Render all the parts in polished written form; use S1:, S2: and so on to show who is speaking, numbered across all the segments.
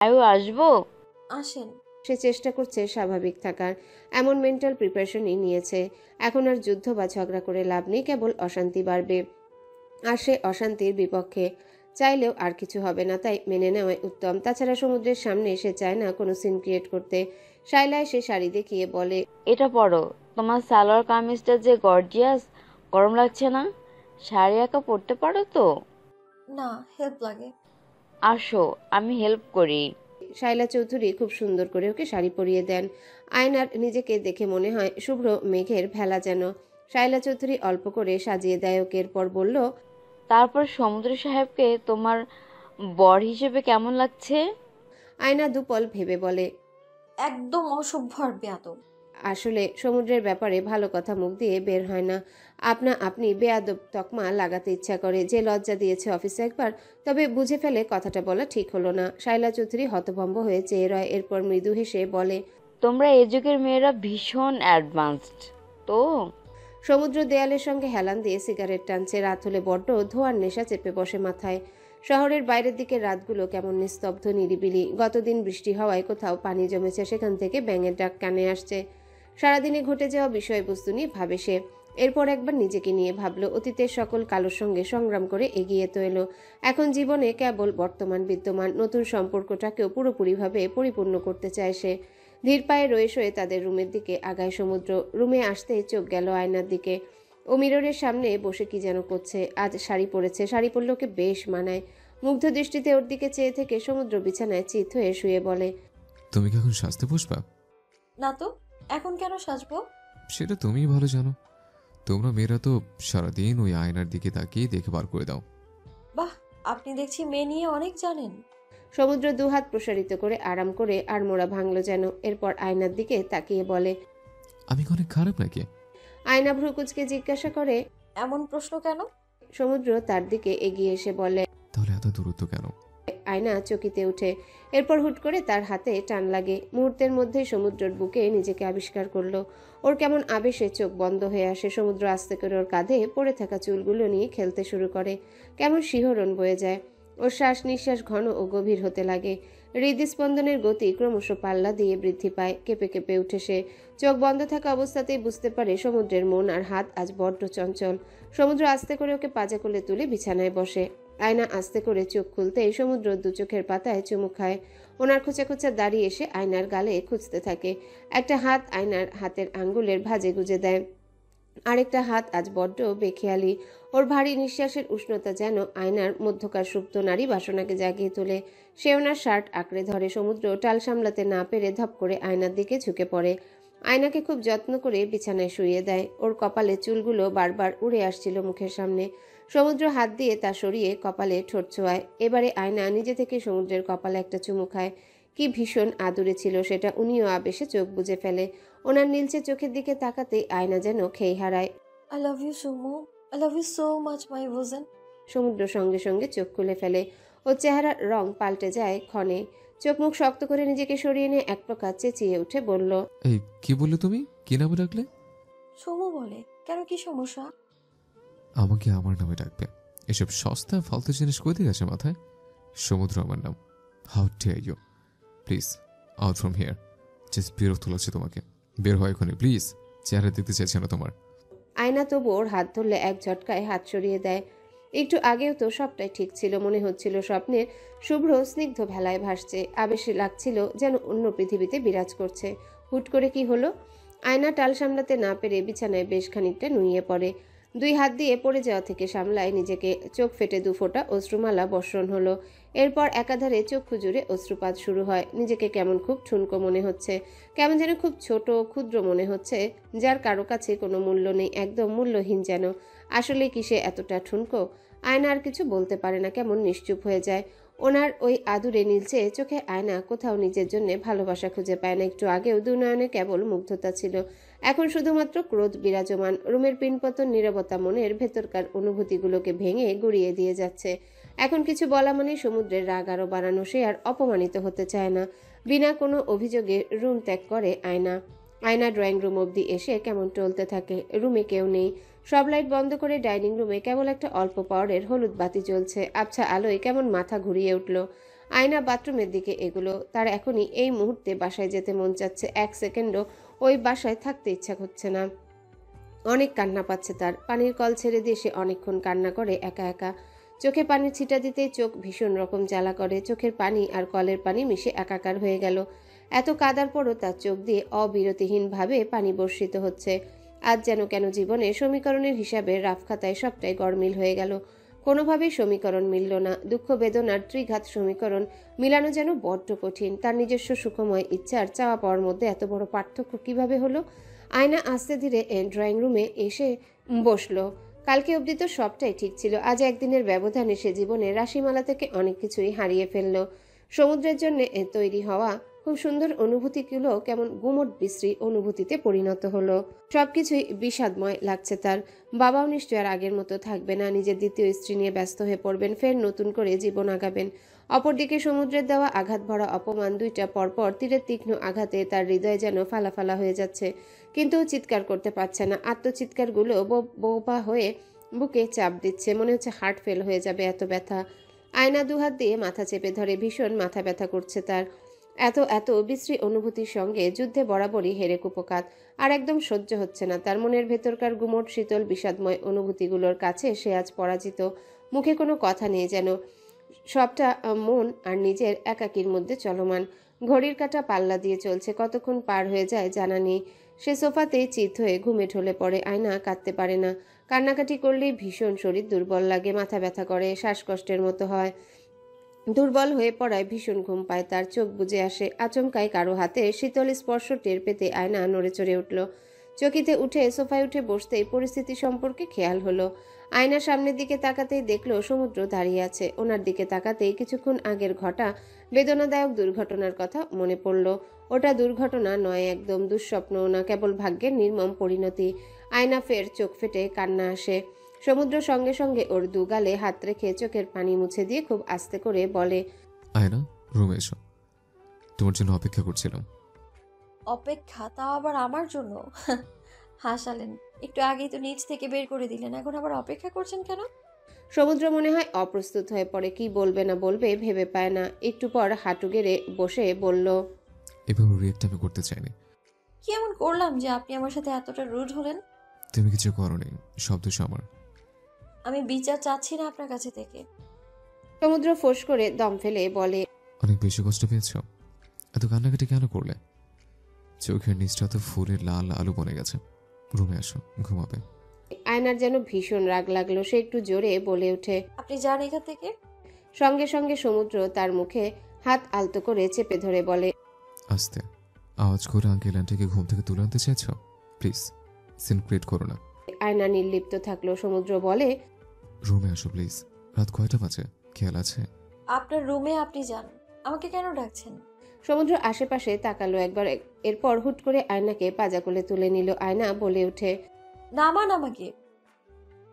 S1: আয়ু আসবো।
S2: আসেন।
S3: সে চেষ্টা করছে স্বাভাবিক থাকার, এমন মেন্টাল প্রিপারেশনই নিয়েছে। এখন আর যুদ্ধ বা ঝগড়া করে লাভ নেই, কেবল অশান্তি বাড়বে। আর সে অশান্তির বিপক্ষে, চাইলেও আর কিছু হবে না, তাই মেনে নেওয়াই উত্তম। তাছাড়া সমুদ্রের সামনে সে চায় না কোনো সিন ক্রিয়েট করতে। শাইলা এসে শাড়ি দেখিয়ে বলে,
S1: এটা পরো, তোমার সালোয়ার কামিজটা যে গর্জিয়াস, গরম লাগছে না? শাড়ি একা পরতে পারো তো?
S2: না, হেল্প লাগে।
S1: আসো, আমি হেল্প করি।
S3: শাইলা চৌধুরী খুব সুন্দর করে ওকে শাড়ি পরিয়ে দেন। আয়নার নিজেকে দেখে মনে হয় শুভ্র মেঘের ভেলা যেন। শাইলা চৌধুরী অল্প করে সাজিয়ে দেয় ওকে, এরপর বলল,
S1: তারপর সমুদ্র সাহেবকে তোমার বর হিসেবে কেমন লাগছে?
S3: আয়না দুপল ভেবে বলে,
S2: একদম অসভ্য আর বেয়াদব।
S3: আসলে সমুদ্রের ব্যাপারে ভালো কথা মুখ দিয়ে বের হয় না। আপনা আপনি বেয়াদব তকমা লাগাতে ইচ্ছা করে। যে লজ্জা দিয়েছে অফিসে একবার, তবে বুঝে ফেলে কথাটা বলা ঠিক হলো না। শাইলা চৌধুরী হতভম্ব হয়ে চেয়ে রয়, এরপর মৃদু হেসে বলে,
S1: তোমরা এই যুগের মেয়েরা ভীষণ অ্যাডভান্সড তো।
S3: সমুদ্র দেয়ালের সঙ্গে হেলান দিয়ে সিগারেট টানছে। রাত হলে বড্ড ধোঁয়ার নেশা চেপে বসে মাথায়। শহরের বাইরের দিকে রাতগুলো কেমন নিস্তব্ধ নিরিবিলি। গতদিন বৃষ্টি হওয়ায় কোথাও পানি জমেছে, সেখান থেকে ব্যাঙের ডাক কানে আসছে। সারাদিনে ঘটে যাওয়া বিষয়বস্তু নিয়ে ভাবে সে। এরপর একবার নিজেকে নিয়ে ভাবলো, অতীতের সকল কালোর সঙ্গে সংগ্রাম করে এগিয়ে তো এলো। এখন জীবনে কেবল বর্তমান বিদ্যমান নতুন সম্পর্কটাকেও পুরোপুরিভাবে পরিপূর্ণ করতে চায় সে। ধীর পায়ে রয়ে শয়ে তাদের রুমের দিকে আগায় সমুদ্র। রুমে আসতেই চোখ গেল আয়নার দিকে। ও মিররের সামনে বসে কি যেন করছে। আজ শাড়ি পরেছে, শাড়ি পরলে ওকে বেশ মানায়। মুগ্ধ দৃষ্টিতে ওর দিকে চেয়ে থেকে সমুদ্র বিছানায় চিত হয়ে শুয়ে বলে,
S4: তুমি কি এখন সাজতে বসবা?
S2: না তো, এখন কেন সাজবো?
S4: সেটা তুমিই ভালো জানো। তোমরা মেয়েরা তো সারাদিন ওই আয়নার দিকে তাকিয়ে দেখে বার করে দাও।
S2: বাহ, আপনি দেখছি মেয়ে নিয়ে অনেক জানেন।
S3: সমুদ্র দুহাত প্রসারিত করে আরাম করে আড়মোড়া ভাঙল যেন। এরপর আয়নার দিকে তাকিয়ে বলে,
S4: আমি কি অনেক খারাপ নাকি?
S3: আয়না ভ্রুকুচকে জিজ্ঞাসা করে।
S2: এমন প্রশ্ন কেন?
S3: সমুদ্র তার দিকে এগিয়ে এসে বলে,
S4: তাহলে এত দূরত্ব কেন?
S3: আয়না চকিতে ওঠে। এরপর হুট করে তার হাতে টান লাগে। মুহূর্তের মধ্যে সমুদ্রের বুকে নিজেকে আবিষ্কার করলো। ওর কেমন আবেশে চোখ বন্ধ হয়ে আসে। সমুদ্র আস্তে করে ওর কাঁধে পড়ে থাকা চুলগুলো নিয়ে খেলতে শুরু করে। কেমন শিহরণ বয়ে যায়। ওর শ্বাস নিঃশ্বাস ঘন ও গভীর হতে লাগে। হৃদস্পন্দনের গতি ক্রমশ পাল্লা দিয়ে বৃদ্ধি পায়। কেঁপে কেঁপে উঠে সে। চোখ বন্ধ থাকা অবস্থাতেই বুঝতে পারে সমুদ্রের মন আর হাত আজ বড্ড চঞ্চল। সমুদ্র আস্তে করে ওকে পাজা কোলে তুলে বিছানায় বসে। আয়না আস্তে করে চোখ খুলতেই সমুদ্র দু চোখের পাতায় চুমু খায়। ওনার খোঁচা খোঁচা দাঁড়িয়ে এসে আয়নার গালে খুঁজতে থাকে। একটা হাত আয়নার হাতের আঙ্গুলের ভাঁজে গুজে দেয়। আরেকটা হাত আজ বড্ড বেখেয়ালি। ওর ভারী নিঃশ্বাসের উষ্ণতা যেন আয়নার মধ্যকার সুপ্ত নারী বাসনাকে জাগিয়ে তোলে। সে ওনার শার্ট আঁকড়ে ধরে। সমুদ্র টাল সামলাতে না পেরে ধপ করে আয়নার দিকে ঝুঁকে পড়ে। আয়নাকে খুব যত্ন করে বিছানায় শুইয়ে দেয়। ওর কপালে চুলগুলো বারবার উড়ে আসছিল মুখের সামনে। সমুদ্র হাত দিয়ে তা সরিয়ে কপালে ঠোঁট ছোঁয়ায়। এবারে আয়না নিজে থেকে সমুদ্রের কপালে একটা চুমু খায়। কি ভীষণ আদুরে ছিল সেটা। উনিও আবেশে চোখ বুজে ফেলে। ওনার নীলচে চোখের দিকে তাকাতেই আয়না যেন খেই হারায়।
S2: I love you sumo, I love you so much my ওজন।
S3: সমুদ্র সঙ্গে সঙ্গে চোখ খুলে ফেলে। ওর চেহারার রং পাল্টে যায় ক্ষণে। চোখ মুখ শক্ত করে নিজেকে সরিয়ে নিয়ে এক প্রকার চেঁচিয়ে উঠে বলল,
S4: এই কি বললে তুমি? কি নামে ডাকলে?
S2: সুমো বলে। কেন, কি সমস্যা?
S4: আমাকে আমার নামে ডাকবে? এসব সস্তা ফালতু জিনিস কই থেকে আসে মাথায়? সমুদ্র আমার নাম। How dare you! Please out from here. Just বিরক্ত লাগছে তোমাকে। বের হয় এখনই প্লিজ। চেহারা দেখতে চাইছে না তোমার।
S3: আয়না তবু ওর হাত ধরলে এক ঝটকায় হাত সরিয়ে দেয়। একটু আগেও তো সবটাই ঠিক ছিল। মনে হচ্ছিল স্বপ্নের শুভ্র স্নিগ্ধ ভেলায় ভাসছে। আবেশে লাগছিল যেন অন্য পৃথিবীতে বিরাজ করছে। হুট করে কি হলো? আয়না টাল সামলাতে না পেরে বিছানায় বেশ খানিকটা নুইয়ে পড়ে। দুই হাত দিয়ে পড়ে যাওয়া থেকে সামলায় নিজেকে। চোখ ফেটে দুফোঁটা অশ্রুমালা বর্ষণ হলো। এরপর একাধারে চক্ষু জুড়ে অশ্রুপাত শুরু হয়। নিজেকে কেমন খুব ঠুনকো মনে হচ্ছে। কেমন যেন খুব ছোট ক্ষুদ্র মনে হচ্ছে, যার কারো কাছে কোনো মূল্য নেই, একদম মূল্যহীন যেন। আসলে কি সে এতটা ঠুনকো? আয়না আর কিছু বলতে পারে না, কেমন নিশ্চুপ হয়ে যায়। ওনার ওই আদুরে নীলচে চোখে আয়না কোথাও নিজের জন্য ভালোবাসা খুঁজে পায় না। একটু আগেও দুনয়নে কেবল মুগ্ধতা ছিল, এখন শুধুমাত্র ক্রোধ বিরাজমান। রুমের পিনপতন নীরবতা মনের ভেতরকার অনুভূতিগুলোকে ভেঙে গুড়িয়ে দিয়ে যাচ্ছে। এখন কিছু বলা মানে সমুদ্রের রাগ আরও বাড়ানো। সে আর অপমানিত হতে চায় না। বিনা কোনো অভিযোগে রুম ত্যাগ করে আয়না। আয়না ড্রয়িং রুম অবধি এসে কেমন টলতে থাকে। রুমে কেউ নেই। সব লাইট বন্ধ করে ডাইনিং রুমে কেবল একটা অল্প পাওয়ারের হলুদ বাতি জ্বলছে। আবছা আলোয় কেমন মাথা ঘুরিয়ে উঠল। আয়না বাথরুমের দিকে এগুলো। তার এখনই এই মুহূর্তে বাসায় যেতে মন চাচ্ছে। এক সেকেন্ডও ওই বাসায় থাকতে ইচ্ছা করছে না। অনেক কান্না পাচ্ছে তার। পানির কল ছেড়ে দিয়ে সে অনেকক্ষণ কান্না করে একা একা। চোখে পানির ছিটা দিতেই চোখ ভীষণ রকম জ্বালা করে। চোখের পানি আর কলের পানি মিশে একাকার হয়ে গেল। এত কাদার পরও তার চোখ দিয়ে অবিরতিহীনভাবে পানি বর্ষিত হচ্ছে। আজ যেন কেন জীবনে সমীকরণের হিসাবে রাফ খাতায় সবটাই গড়মিল হয়ে গেল। কোনোভাবেই সমীকরণ মিলল না। দুঃখ বেদনার ত্রিঘাত সমীকরণ মিলানো যেন বড্ড কঠিন। তার নিজস্ব সুখময় ইচ্ছার চাওয়া পাওয়ার মধ্যে এত বড় পার্থক্য কিভাবে হলো? আয়না আস্তে ধীরে ড্রয়িং রুমে এসে বসলো। কালকে অবধি তো সবটাই ঠিক ছিল। আজ একদিনের ব্যবধানে সে জীবনে রাশিমালা থেকে অনেক কিছুই হারিয়ে ফেলল। সমুদ্রের জন্য তৈরি হওয়া খুব সুন্দর অনুভূতিগুলো কেমন গুমট বিশ্রী অনুভূতিতে পরিণত হলো। সবকিছুই বিষাদময় লাগছে তার। বাবাও নিশ্চয় আর আগের মতো থাকবে না। নিজের দ্বিতীয় স্ত্রী নিয়ে ব্যস্ত হয়ে পড়বেন। ফের নতুন করে জীবন আগাবেন। অপরদিকে সমুদ্রের দেওয়া আঘাত ভরা অপমান দুইটা পরপর তীরের তীক্ষ্ণ আঘাতে তার হৃদয় যেন ফালাফালা হয়ে যাচ্ছে। কিন্তু চিৎকার করতে পারছে না। আত্মচিৎকারগুলো বোবা হয়ে বুকে চাপ দিচ্ছে। মনে হচ্ছে হার্ট ফেল হয়ে যাবে, এত ব্যথা। আয়না দুহাত দিয়ে মাথা চেপে ধরে। ভীষণ মাথা ব্যথা করছে তার। এত বিশ্রী অনুভূতির সঙ্গে যুদ্ধে বরাবরই হেরে কুপকাত। আর একদম সহ্য হচ্ছে না তার। মনের ভেতরকার গুমট শীতল বিষাদময় অনুভূতিগুলোর কাছে সে আজ পরাজিত। মুখে কোনো কথা নেই যেন। সবটা মন আর নিজের একাকির মধ্যে চলমান। ঘড়ির কাঁটা পাল্লা দিয়ে চলছে। কতক্ষণ পার হয়ে যায় জানা নেই। সে সোফাতেই চিত হয়ে ঘুমে ঢলে পড়ে। আয়না কাঁদতে পারে না। কান্নাকাটি করলেই ভীষণ শরীর দুর্বল লাগে, মাথা ব্যথা করে, শ্বাসকষ্টের মতো হয়। দুর্বল হয়ে পড়ায় ভীষণ ঘুম পায় তার। চোখ বুজে আসে। আচমকায় কারো হাতে শীতল স্পর্শ টের পেতে আয়না নড়ে চড়ে উঠল। চকিতে উঠে সোফায় উঠে বসতেই পরিস্থিতি সম্পর্কে খেয়াল হলো। আয়নার সামনের দিকে তাকাতেই দেখলো সমুদ্র দাঁড়িয়ে আছে। ওনার দিকে তাকাতেই কিছুক্ষণ আগের ঘটা বেদনাদায়ক দুর্ঘটনার কথা মনে পড়ল। ওটা দুর্ঘটনা নয়, একদম দুঃস্বপ্নও না, কেবল ভাগ্যের নির্মম পরিণতি। আয়না ফের চোখ ফেটে কান্না আসে। সমুদ্র সঙ্গে সঙ্গে ওর দুগালে হাত রেখে চোখের পানি মুছে দিয়ে খুব আস্তে করে বলে,
S4: আয়না, রুমে এসো, তোমার জন্য অপেক্ষা করছিলাম।
S2: অপেক্ষা? তাও আবার আমার জন্য? হাসালেন। একটু আগেই তো নিচ থেকে বের করে দিলেন, এখন আবার অপেক্ষা করছেন কেন?
S3: সমুদ্র মনে হয় অপ্রস্তুত হয়ে পড়ে। কি বলবে না বলবে ভেবে পায় না। একটু পর হাঁটু গেড়ে বসে বলল,
S4: এভাবে রিয়েক্ট আমি করতে চাইনি।
S2: কি এমন করলাম যে আপনি আমার সাথে এতটা রুড হলেন?
S4: তুমি কিছু করোনি, সব দোষ আমার।
S2: আমি বিচার চাচ্ছি না আপনার কাছে থেকে।
S3: সমুদ্র ফোঁস করে দম ফেলে বলে,
S4: অনেক বেশি কষ্ট পেয়েছো? এত কান্নাকাটি কেন করলে? চোখের নিচটা তো ফুলের লাল আলু বনে গেছে। রুমে আসো, ঘুমাবে।
S3: আয়নার যেন ভীষণ রাগ লাগলো। সে একটু জোরে বলে ওঠে।
S2: আপনি যান এখান থেকে।
S3: সঙ্গে সঙ্গে সমুদ্র তার মুখে হাত আলতো করে চেপে ধরে বলে,
S4: আস্তে আওয়াজ করে আঙ্কেল আন্টিকে ঘুম থেকে তুলে আনতে চাইছো? প্লিজ সিন ক্রিয়েট করো না।
S3: আয়না নির্লিপ্ত থাকলো। সমুদ্র বলে,
S4: রুমে আসো প্লিজ। রাত কয়টা বাজে খেয়াল আছে?
S2: আপনার রুমে আপনি যান, আমাকে কেন ডাকছেন?
S3: সমুদ্র আশেপাশে তাকালো একবার। এরপর হুট করে আয়নাকে পাজা কোলে তুলে নিল। আয়না বলে ওঠে,
S2: নামান আমাকে।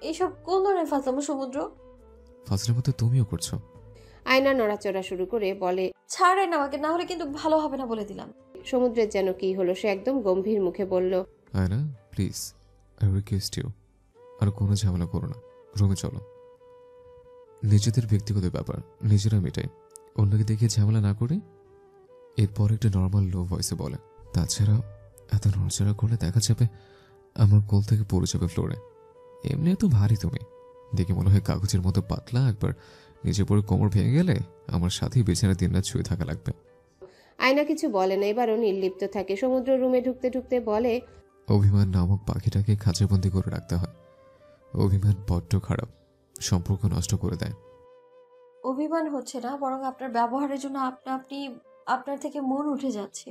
S2: এইসব কোন ধরনের ফাজলামো সমুদ্র?
S4: ফাজলের মতো তুমিও করছো।
S3: আয়না নড়াচড়া শুরু করে বলে,
S2: ছাড়েন আমাকে, না হলে কিন্তু ভালো হবে না বলে দিলাম।
S3: সমুদ্রের যেন কি হলো। সে একদম গম্ভীর মুখে বলল,
S4: আয়না প্লিজ, আই রিকোয়েস্ট ইউ, আর কোনো ঝামেলা করো না। রুমে চলো। নিজেদের ব্যক্তিগত ব্যাপার নিজেরা মেটাই, অন্যকে দেখে ঝামেলা না করে। এরপর একটা নর্মাল লো ভয়েসে বলে, তাছাড়া এত নড়াচড়া করলে দেখা যাবে আমার কোল থেকে পড়ে যাবে ফ্লোরে। এমনি এত ভারী তুমি, দেখে মনে হয় কাগজের মতো পাতলা। একবার নিচে পড়ে কোমর ভেঙে গেলে আমার সাথেই বিছানা দিন রাত শুয়ে থাকা লাগবে।
S3: আয়না কিছু বলে না, এবারও নির্লিপ্ত থাকে। সমুদ্র রুমে ঢুকতে ঢুকতে বলে,
S4: অভিমান নামক পাখিটাকে খাঁচাবন্দি করে রাখতে হয়। অভিমান বড্ড খারাপ, সম্পর্ক নষ্ট করে দেয়।
S2: অভিমান হচ্ছে না, বরং আপনার ব্যবহারের জন্য আপনার থেকে মন উঠে যাচ্ছে।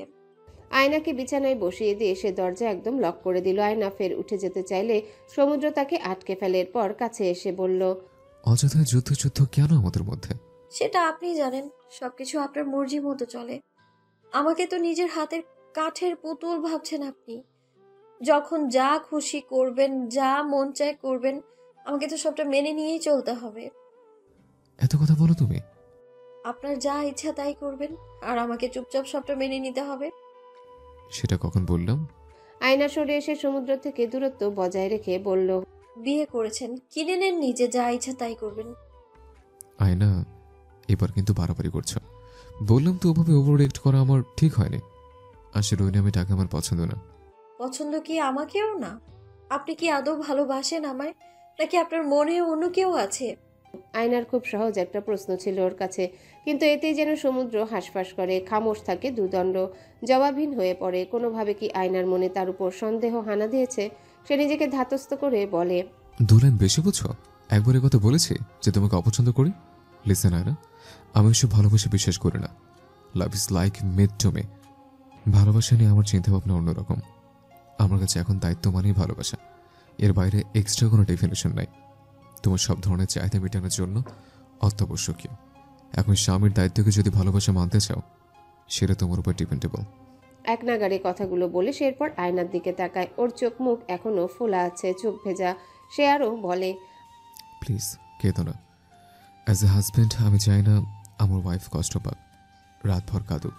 S3: আয়নাকে বিছানায় বসিয়ে দিয়ে সে দরজা একদম লক করে দিল। আয়না ফের উঠে যেতে চাইলে সমুদ্র তাকে আটকে ফেলে। এরপর কাছে এসে বলল,
S4: অযথা যুদ্ধ কেন আমাদের মধ্যে?
S2: সেটা আপনি জানেন। সবকিছু আপনার মর্জি মতো চলে। আমাকে তো নিজের হাতের কাঠের পুতুল ভাবছেন আপনি। যখন যা খুশি করবেন, যা মন চায় করবেন, আমাকে তো সবটা মেনে নিয়েই চলতে হবে।
S4: এত কথা বলো তুমি?
S2: আপনার যা ইচ্ছা তাই করবেন, আর আমাকে চুপচাপ সবটা মেনে নিতে হবে।
S4: সেটা কখন বললাম?
S3: আয়না সরে এসে সমুদ্র থেকে দূরত্ব বজায় রেখে বলল,
S2: বিয়ে করেছেন, কিনে নেন, নিজে যা ইচ্ছা তাই করবেন।
S4: আয়না, এবার কিন্তু বাড়াবাড়ি করছো। বললাম তো ওভাবে ওভার রিয়েক্ট করা আমার ঠিক হয়নি। আসলে ওই নামে টাকা আমার পছন্দ না।
S2: পছন্দ কি আমাকেও না? আপনি কি আদৌ ভালোবাসেন আমায়, নাকি আপনার মনে অন্য কেউ আছে?
S3: আয়নার খুব সহজ একটা প্রশ্ন ছিল ওর কাছে, কিন্তু এতেই যেন সমুদ্র হাঁসফাঁস করে, খামোশ থাকে দুদণ্ড, জবাবহীন হয়ে পড়ে। কোনোভাবে কি আয়নার মনে তার উপর সন্দেহ হানা দিয়েছে? সে নিজেকে ধাতস্থ করে বলে,
S4: 2 লাইন বেশি বুঝছো? একবার কথা বলেছি যে তোমাকে অপছন্দ করি। লিসেন আয়না, আমি এসব ভালোবাসা বিশ্বাস করি না। Love is like made to me. ভালোবাসা নিয়ে আমার চিন্তাভাবনা অন্যরকম। আমার কাছে এখন দায়িত্ব মানেই ভালোবাসা, এর বাইরে এক্সট্রা কোনো ডেফিনেশন নাই। তোমার সব ধরনের চাহিদা মেটানোর জন্য অত্যাবশ্যকীয়। এখন স্বামীর দায়িত্বকে যদি ভালোবাসা মানতে চাও, সেটা তোমার উপর ডিপেন্ডেবল।
S3: এক নাগারে কথাগুলো বলে সে এরপর আয়নার দিকে তাকায়। ওর চোখ মুখ এখনো ফোলা আছে, চোখ ভেজা। সে আরও বলে,
S4: প্লিজ কেঁদো না। অ্যাজ এ হাজব্যান্ড আমি চাই না আমার ওয়াইফ কষ্ট পাক, রাতভর কাঁদুক।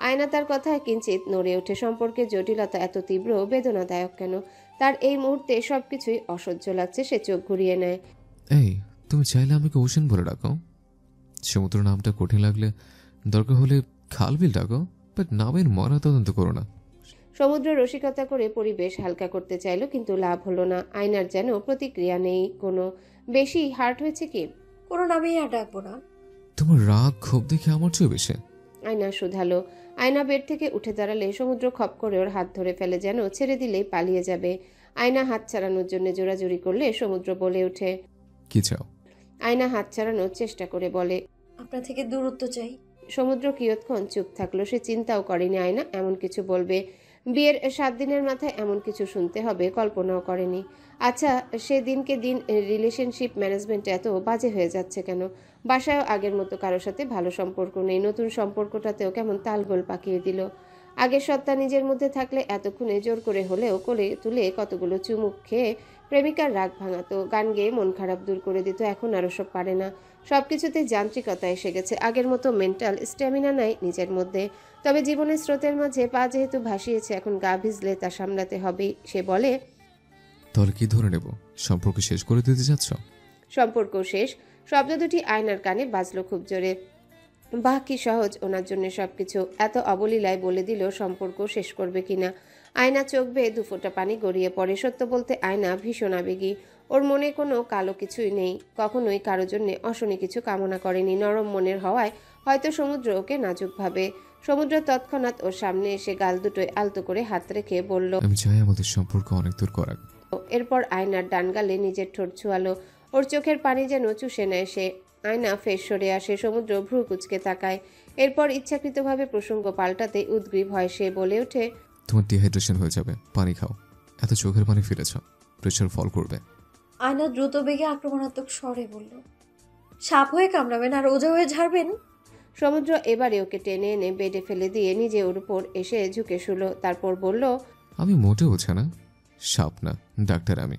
S3: আয়না তার কথায় কিঞ্চিত নড়ে ওঠে। সম্পর্কের জটিলতা এত তীব্র, বেদনাদায়ক কেন? তার এই মুহূর্তে সবকিছুই অসহ্য লাগছে। সে চোখ ঘুরিয়ে নেয়।
S4: এই, তুমি চাইলে আমাকে ওশেন বলে ডাকো। সমুদ্র নামটা কঠিন লাগলে দরকার হলে খালবিল ডাকো, বাট নামের ময়না তদন্ত করো না।
S3: সমুদ্র রসিকতা করে পরিবেশ হালকা করতে চাইল, কিন্তু লাভ হলো না। আয়নার যেন প্রতিক্রিয়া নেই কোনো। বেশি হার্ট হয়েছে কি?
S2: কোনো নামেই আর ডাকবো না।
S4: তোমার রাগ ক্ষোভ দেখে আমার চেয়ে বেশি।
S3: আয়না শুধালো। আয়না বেড থেকে উঠে দাঁড়ালে সমুদ্র খপ করে ওর হাত ধরে ফেলে, যেন ছেড়ে দিলেই পালিয়ে যাবে। আয়না হাত ছাড়ানোর জন্য জোরাজুরি করলে সমুদ্র বলে ওঠে,
S4: কি চাও?
S3: আয়না হাত ছাড়ানোর চেষ্টা করে বলে,
S2: আপনার থেকে দূরত্ব চাই।
S3: সমুদ্র কিয়ৎক্ষণ চুপ থাকলো। সে চিন্তাও করেনি আয়না এমন কিছু বলবে। বিয়ের 7 দিনের মাথায় এমন কিছু শুনতে হবে কল্পনাও করেনি। আচ্ছা, সে দিনকে দিন রিলেশনশিপ ম্যানেজমেন্ট এত বাজে হয়ে যাচ্ছে কেন? বাসায়ও আগের মতো কারোর সাথে ভালো সম্পর্ক নেই। নতুন সম্পর্কটাতেও কেমন তালগোল পাকিয়ে দিল। আগের সত্তা নিজের মধ্যে থাকলে এতক্ষণে জোর করে হলেও কোলে তুলে কতগুলো চুমুক খেয়ে প্রেমিকার রাগ ভাঙাতো, গান গেয়ে মন খারাপ দূর করে দিত। এখন আর ওসব পারে না। সবকিছুতে যান্ত্রিকতা এসে গেছে। আগের মতো মেন্টাল স্ট্যামিনা নাই নিজের মধ্যে। তবে জীবনের স্রোতের মাঝে পা যেহেতু ভাসিয়েছে, এখন গা ভিজলে তা সামলাতে হবেই। সে বলে,
S4: তাহলে কি ধরে নেব? সম্পর্ক শেষ করে দিতে চাচ্ছ?
S3: সম্পর্ক শেষ। শব্দ দুটি আয়নার কানে বাজলো খুব জোরে। বাহ, কি সহজ ওনার জন্য সবকিছু। এত অবলীলায় বলে দিল সম্পর্ক শেষ করবে কিনা। আয়না চোখ বেয়ে দুফোঁটা পানি গড়িয়ে পড়ে। সত্য বলতে আয়না ভীষণ আবেগী। ওর মনে কোনো কালো কিছুই নেই। কখনোই কারো জন্য অশনি কিছু কামনা করেনি। নরম মনের হওয়ায় হয়তো সমুদ্র ওকে নাজুক ভাবে। সমুদ্র তৎক্ষণাৎ ওর সামনে এসে গাল দুটোয় আলতো করে হাত রেখে বলল,
S4: আমি চাই আমাদের সম্পর্ক অনেক দূর করাক।
S3: এরপর আয়নার ডান গালে নিজের ঠোঁট ছুয়ালো। ওর চোখের পানি যেন চুষে নেয় সে। আয়না ফের সরে আসে। সমুদ্র ভ্রু কুচকে তাকায়। এরপর ইচ্ছাকৃতভাবে প্রসঙ্গ পাল্টাতে উদ্গ্রীব হয় সে। বলে ওঠে,
S4: তোমার ডিহাইড্রেশন হয়ে যাবে, পানি খাও। এত চোখের পানি ফিরেছ, প্রেশার ফল করবে।
S2: আয়না দ্রুত বেগে আক্রমণাত্মক স্বরে বলল, সাপ হয়ে কামড়াবেন আর ওজা হয়ে ঝাড়বেন?
S3: সমুদ্র এবারে ওকে টেনে এনে বেডে ফেলে দিয়ে নিজে ওর উপর এসে ঝুঁকে শুলো। তারপর বলল,
S4: আমি মোটেও বোঝা না, সাপ না, ডাক্তার আমি।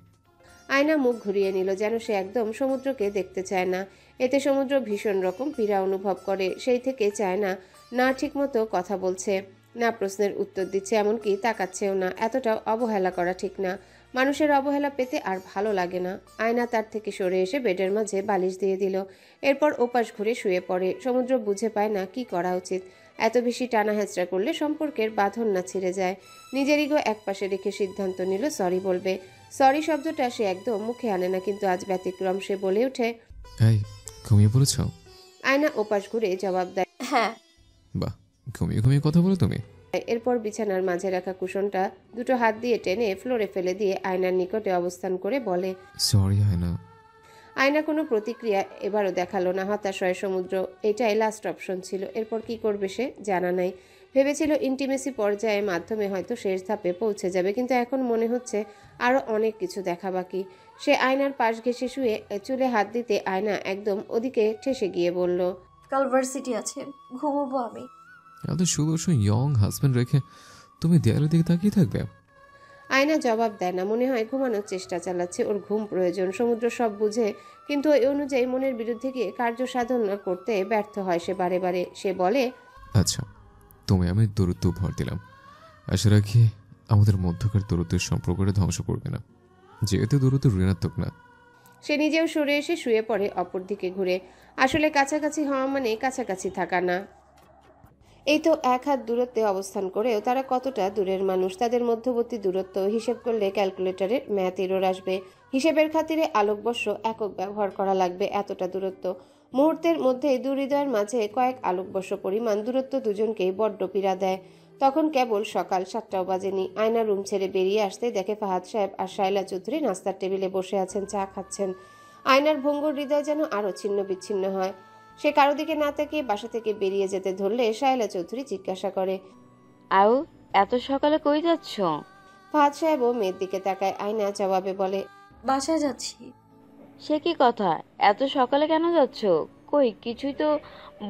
S3: আয়না মুখ ঘুরিয়ে নিল, যেন সে একদম সমুদ্রকে দেখতে চায় না। এতে সমুদ্র ভীষণ রকম পীড়া অনুভব করে। সেই থেকে চায় না, না ঠিকমতো কথা বলছে, না প্রশ্নের উত্তর দিচ্ছে, এমনকি তাকাচ্ছেও না। এতটাও অবহেলা করা ঠিক না। মানুষের অবহেলা পেতে আর ভালো লাগে না। আয়না তার থেকে সরে এসে বেডের মাঝে বালিশ দিয়ে দিল। এরপর ওপাশ ঘুরে শুয়ে পড়ে। সমুদ্র বুঝে পায় না কি করা উচিত। এত বেশি টানা হেঁচড়া করলে সম্পর্কের বাঁধন না ছিঁড়ে যায়। নিজের ইগো একপাশে রেখে সিদ্ধান্ত নিল সরি বলবে। সরি শব্দটা সে একদম মুখে আনে না, কিন্তু আজ ব্যতিক্রম। সে বলে ওঠে,
S4: এই, ঘুমিয়ে পড়েছ?
S3: আয়না ওপাশ ঘুরে জবাব দেয়,
S2: হ্যাঁ।
S4: বাহ, ঘুমিয়ে ঘুমিয়ে কথা বলো তুমি।
S3: এরপর বিছানার মাঝে রাখা কুশনটা দুটো হাত দিয়ে টেনে ফ্লোরে ফেলে দিয়ে আয়নার নিকটে অবস্থান করে বলে,
S4: সরি আয়না।
S3: আয়না কোনো প্রতিক্রিয়া এবারও দেখালো না। হতাশ হয় সমুদ্র। এটাই লাস্ট অপশন ছিল। এরপর কি করবে সে জানা নাই। ভেবেছিল ইন্টিমেসি পর্যায়ের মাধ্যমে হয়তো শেষ ধাপে পৌঁছে যাবে, কিন্তু এখন মনে হচ্ছে আরও অনেক কিছু দেখা বাকি। সে আয়নার পাশ ঘেঁষে শুয়ে চুলে হাত দিতে আয়না একদম ওদিকে ঠেসে গিয়ে বলল,
S2: কাল ভার্সিটি আছে, ঘুমোবো আমি।
S4: এত সুদর্শন ইয়ং হাজব্যান্ড রেখে তুমি দেয়ালের দিকে তাকিয়ে থাকবে?
S3: আয়না জবাব দেয় না। মনে হয় ঘুমানোর চেষ্টা চালাচ্ছে। ওর ঘুম প্রয়োজন। সমুদ্র সব বুঝে, কিন্তু ওই অনুযায়ী মনের বিরুদ্ধে গিয়ে কার্য সাধন করতে ব্যর্থ হয় সে বারে বারে। সে বলে,
S4: আচ্ছা, তুমি আমি দূরত্ব ভর দিলাম। আশা রাখি আমাদের মধ্যকার দূরত্বের সম্পর্কটা ধ্বংস করবে না। যেহেতু দূরত্ব ঋণাত্মক না।
S3: সে নিজেও সরে এসে শুয়ে পড়ে অপর দিকে ঘুরে। আসলে কাছাকাছি হওয়া মানে কাছাকাছি থাকা না। এই তো 1 হাত দূরত্বে অবস্থান করেও তারা কতটা দূরের মানুষ। তাদের মধ্যবর্তী দূরত্ব হিসেব করলে ক্যালকুলেটরে ম্যাথ এরর আসবে। হিসেবের খাতিরে আলোকবর্ষ একক ব্যবহার করা লাগবে এতটা দূরত্ব। মুহূর্তের মধ্যে দুহৃদয়ের মাঝে কয়েক আলোকবর্ষ পরিমাণ দূরত্ব দুজনকেই বড্ড পীড়া দেয়। তখন কেবল সকাল 7টাও বাজেনি। আয়না রুম ছেড়ে বেরিয়ে আসতে দেখে ফাহাদ সাহেব আর শায়লা চৌধুরী নাস্তার টেবিলে বসে আছেন, চা খাচ্ছেন। আয়নার ভঙ্গুর হৃদয় যেন আরো ছিন্ন বিচ্ছিন্ন হয়। সে কারো দিকে না তাকিয়ে বাসা থেকে বেরিয়ে যেতে ধরলে শায়লা চৌধুরী জিজ্ঞাসা করে,
S1: আয়ু, এত সকালে কই যাচ্ছ?
S3: ফাহাদ সাহেবও মেয়ের দিকে তাকায়। আয়না জবাবে বলে,
S2: বাসায় যাচ্ছি।
S1: সে কি কথা, এত সকালে কেন যাচ্ছ? কই কিছুই তো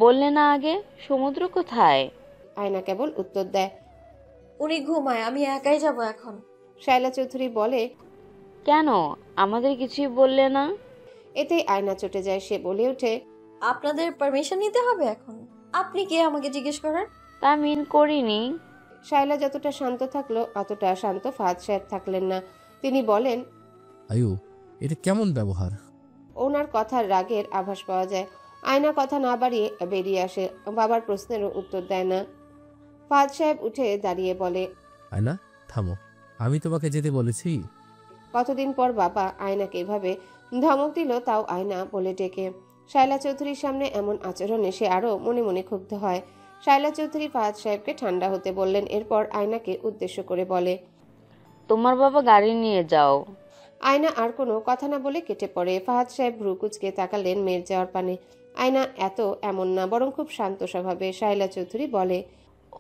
S1: বললে না আগে। সমুদ্র কোথায়?
S3: আয়না কেবল উত্তর দেয়।
S2: উনি ঘুমায়, আমি একাই যাব এখন।
S3: শায়লা চৌধুরী বলে,
S1: কেন আমাদের কিছুই বললে না?
S3: এতেই আয়না চটে যায়। সে বলে ওঠে,
S2: আপনাদের পারমিশন নিতে হবে এখন। আপনি কে আমাকে জিজ্ঞেস করার?
S1: তা মিন করিনি।
S3: শায়লা যতটা শান্ত থাকলো অতটা শান্ত ফাহাদ সাহেব থাকলেন না। তিনি বলেন,
S5: আয়ু, এটা কেমন ব্যবহার?
S3: ওনার কথার রাগের আভাস পাওয়া যায়। আয়না কথা না বাড়িয়ে বেরিয়ে আসে। বাবার প্রশ্নেরও উত্তর দেয় না। ফাহাদ সাহেব উঠে দাঁড়িয়ে বলে,
S5: আয়না, থামো, আমি তোমাকে যেতে বলেছি।
S3: কতদিন পর বাবা আয়নাকে এভাবে ধমক দিল, তাও আয়না বলে ডেকে। শায়লা চৌধুরীর সামনে এমন আচরণে সে আরো মনে মনে ক্ষুব্ধ হয়। শায়লা চৌধুরী ফাহাদ সাহেবকে ঠান্ডা হতে বললেন। এরপর আয়নাকে উদ্দেশ্য করে বলে,
S1: তোমার বাবা গাড়ি নিয়ে যাও।
S3: আয়না আর কোনো কথা না বলে কেটে পড়ে। ফাহাদ সাহেব ভ্রু কুঁচকে তাকালেন মেয়ের যাওয়ার পানে। আয়না এমন না, বরং খুব শান্ত স্বভাবে। শায়লা চৌধুরী বলে,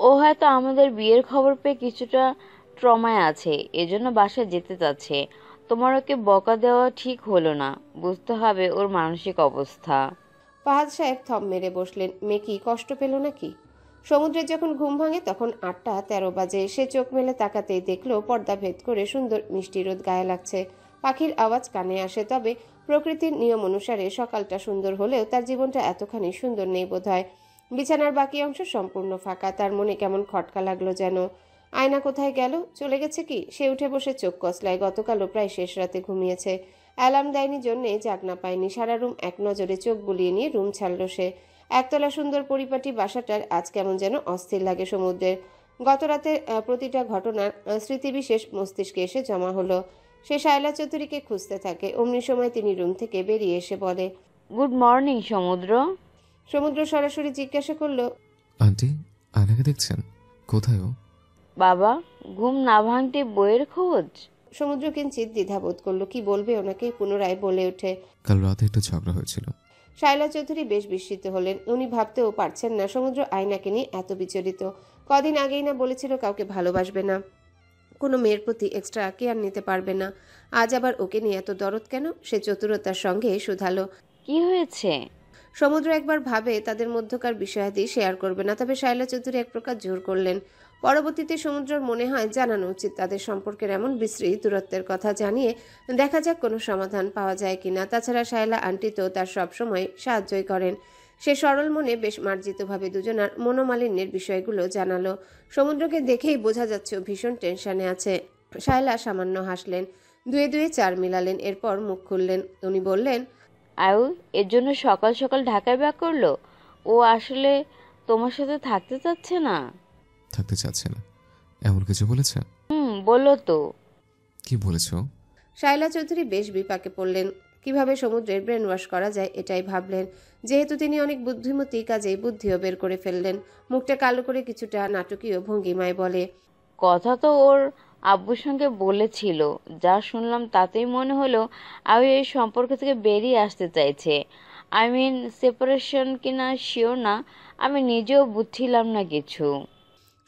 S1: ও হয়তো আমাদের বিয়ের খবর পেয়ে কিছুটা ট্রমায় আছে, এজন্য বাসায় যেতে চাচ্ছে। তোমার ওকে বকা দেওয়া ঠিক হলো না, বুঝতে হবে ওর মানসিক অবস্থা।
S3: ফাহাদ সাহেব থম মেরে বসলেন। মেয়ে কি কষ্ট পেল নাকি? সমুদ্রের যখন ঘুম ভাঙে তখন 8টা 13 বাজে। সে চোখ মেলে তাকাতেই দেখলো পর্দা ভেদ করে সুন্দর মিষ্টি রোদ গায়ে লাগছে। পাখির আওয়াজ কানে আসে। তবে প্রকৃতির নিয়ম অনুসারে সকালটা সুন্দর হলেও তার জীবনটা এতখানি সুন্দর নেই বোধহয়। বিছানার বাকি অংশ সম্পূর্ণ ফাঁকা। তার মনে কেমন খটকা লাগলো যেন। আয়না কোথায় গেল? চলে গেছে কি? সে উঠে বসে চোখ কসলায়। গতকালও প্রায় শেষ রাতে ঘুমিয়েছে। অ্যালার্ম দেয়নি জন্যে জাগনা পায়নি। সারা রুম এক নজরে চোখ বুলিয়ে নিয়ে রুম ছাড়ল সে। একতলা সুন্দর পরিপাটি বাসাটার আজ কেমন যেন অস্থির লাগে সমুদ্রের। গত রাতের প্রতিটা ঘটনার স্মৃতিবিশেষ মস্তিষ্কে এসে জমা হলো। সে শায়লা চৌধুরীকে খুঁজতে থাকে। অমনি সময় তিনি রুম থেকে বেরিয়ে এসে বলে,
S1: গুড মর্নিং সমুদ্র।
S3: সমুদ্র সরাসরি জিজ্ঞাসা করলো,
S4: আন্টি, আয়নাকে দেখছেন? কোথায় ও?
S1: বাবা, ঘুম না ভাঙতে বইয়ের খোঁজ?
S3: সমুদ্র কিঞ্চিত দ্বিধাবোধ করলো। কি বলবে ওনাকে? পুনরায় বলে ওঠে,
S4: কাল রাতে একটু ঝগড়া হয়েছিল।
S3: শায়লা চৌধুরী বেশ বিস্মিত হলেন। উনি ভাবতেও পারছেন না সমুদ্র আয়নাকে নিয়ে এত বিচলিত। কদিন আগেই না বলেছিল কাউকে ভালোবাসবে না, কোনো মেয়ের প্রতি এক্সট্রা কেয়ার নিতে পারবে না। আজ আবার ওকে নিয়ে এত দরদ কেন? সে চতুরতার সঙ্গে শুধালো।
S1: কি হয়েছে?
S3: সমুদ্র একবার ভাবে তাদের মধ্যকার বিষয়াদি শেয়ার করবে না, তবে শায়লা চৌধুরী এক প্রকার জোর করলেন। পরবর্তীতে সমুদ্রর মনে হয় জানানো উচিত তাদের সম্পর্কের এমন বিশ্রী দূরত্বের কথা, জানিয়ে দেখা যাক কোনো সমাধান পাওয়া যায় কিনা। তাছাড়া শায়লা আন্টি তো তার সবসময় সাহায্যই করেন। সে সরল মনে বেশ মার্জিতভাবে দুজনার মনোমালিন্যের বিষয়গুলো জানালো। সমুদ্রকে দেখেই বোঝা যাচ্ছে ও ভীষণ টেনশনে আছে। শায়লা সামান্য হাসলেন, দুয়ে দুয়ে 4 মিলালেন। এরপর মুখ খুললেন। উনি বললেন,
S1: আয়ু, এর জন্য সকাল সকাল ঢাকায় ব্যাক করলো? ও আসলে তোমার সাথে থাকতে চাচ্ছে না?
S4: থাকতে চাচ্ছে না এমন কিছু বলেছে?
S1: বললো তো।
S4: কি বলেছ?
S3: শায়লা চৌধুরী বেশ বিপাকে পড়লেন। কিভাবে সমুদ্রের ব্রেন ওয়াশ করা যায় এটাই ভাবলেন। যেহেতু তিনি অনেক বুদ্ধিমতী, কাজেই বুদ্ধিও বের করে ফেললেন। মুখটা কালো করে কিছুটা নাটকীয় ভঙ্গিমায় বলে,
S1: কথা তো ওর আব্বুর সঙ্গে বলেছিল। যা শুনলাম তাতেই মনে হলো আয়ু এই সম্পর্ক থেকে বেরিয়ে আসতে চাইছে। আই মিন সেপারেশন কিনা শিওর না, আমি নিজেও বুঝছিলাম না কিছু।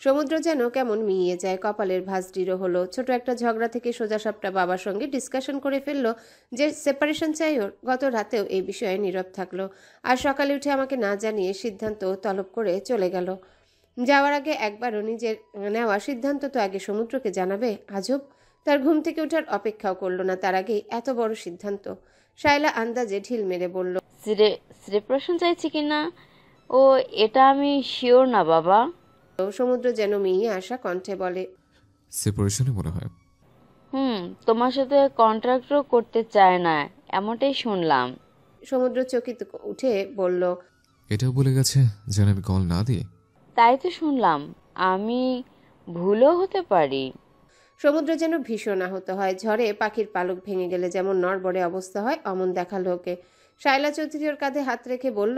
S3: সমুদ্র যেন কেমন মিইয়ে যায়। কপালের ভাঁজ দৃঢ় হলো। ছোট একটা ঝগড়া থেকে সোজাসাপটা বাবার সঙ্গে ডিসকাশন করে ফেললো যে সেপারেশন চাই ওর। গত রাতেও এই বিষয়ে নীরব থাকলো। আর সকালে উঠে আমাকে না জানিয়ে সিদ্ধান্ত তলব করে চলে গেল। যাওয়ার আগে একবারও নিজের নেওয়া সিদ্ধান্ত তো আগে সমুদ্রকে জানাবে। আজব, তার ঘুম থেকে ওঠার অপেক্ষাও করলো না, তার আগেই এত বড় সিদ্ধান্ত। শায়লা আন্দাজে ঢিল মেরে বলল,
S1: সেপারেশন চাইছে কিনা ও এটা আমি শিওর না বাবা।
S3: সমুদ্র যেন মিইয়ে আসা কণ্ঠে বলে,
S4: সেপারেশনে মনে হয়।
S1: হুম, তোমার সাথে কন্ট্রাক্টও করতে চায় না, এমনটাই শুনলাম।
S3: সমুদ্র চকিত উঠে বলল,
S4: এটাও বলে গেছে যেন আমি কল না দিই।
S1: তাই তো শুনলাম। আমি ভুলও হতে পারি।
S3: সমুদ্র যেন ভীষণ আহত হয়। ঝড়ে পাখির পালক ভেঙে গেলে যেমন নড়বড়ে অবস্থা হয় অমন দেখালো ওকে। শায়লা চৌধুরী ওর কাঁধে হাত রেখে বলল,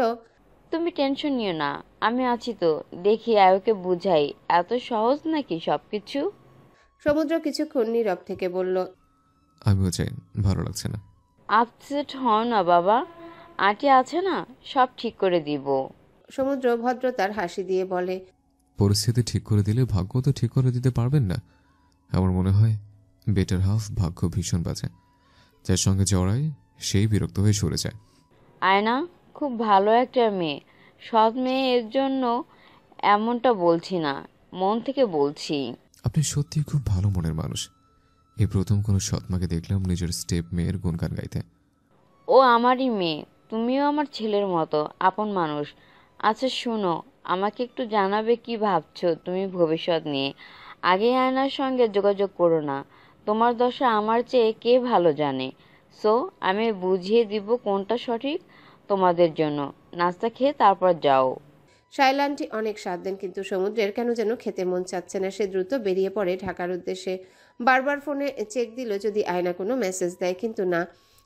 S1: তুমি টেনশন নিও না, আমি আছি তো। দেখি আয়ুকে বুঝাই, এত সহজ নাকি সবকিছু।
S3: সমুদ্র কিছুক্ষণ নীরব থেকে বলল,
S4: আমিও চাই, ভালো লাগছে না।
S1: আপসেট হও না বাবা, আন্টি আছে না, সব ঠিক করে দিব।
S3: সমুদ্র ভদ্রতার হাসি দিয়ে বলে,
S4: পরিস্থিতি ঠিক করে দিলে ভাগ্য তো ঠিক করে দিতে পারবেন না। আমার মনে হয় বেটার হাফ ভাগ্য ভীষণ বাজে, যার সঙ্গে জড়ায় সেই বিরক্ত হয়ে সরে যায়।
S1: আয়না খুব ভালো একটা মেয়ে, সৎ মেয়ে, এর জন্য এমনটা বলছি না, মন থেকে বলছি।
S4: আপনি সত্যি খুব ভালো মনের মানুষ। এই প্রথম কোনো সৎমাকে দেখলাম নিজের স্টেপ মেয়ের গুণগান গাইতে।
S1: ও আমারই মেয়ে, তুমিও আমার ছেলের মতো আপন মানুষ। আচ্ছা শোনো, আমাকে একটু জানাবে কি ভাবছো তুমি ভবিষ্যৎ নিয়ে। আগে আয়নার সঙ্গে যোগাযোগ করো না, তোমার দশা আমার চেয়ে কে ভালো জানে। সো আমি বুঝিয়ে দিব কোনটা সঠিক তোমাদের জন্য। নাস্তা খেয়ে তারপর যাও।
S3: শায়লা আন্টি অনেক স্বাদ দেন, কিন্তু সমুদ্রের কেন যেন খেতে মন চাচ্ছে না। সে দ্রুত বেরিয়ে পড়ে ঢাকার উদ্দেশ্যে। বারবার ফোনে চেক দিল যদি আয়না কোনো মেসেজ দেয়, কিন্তু না,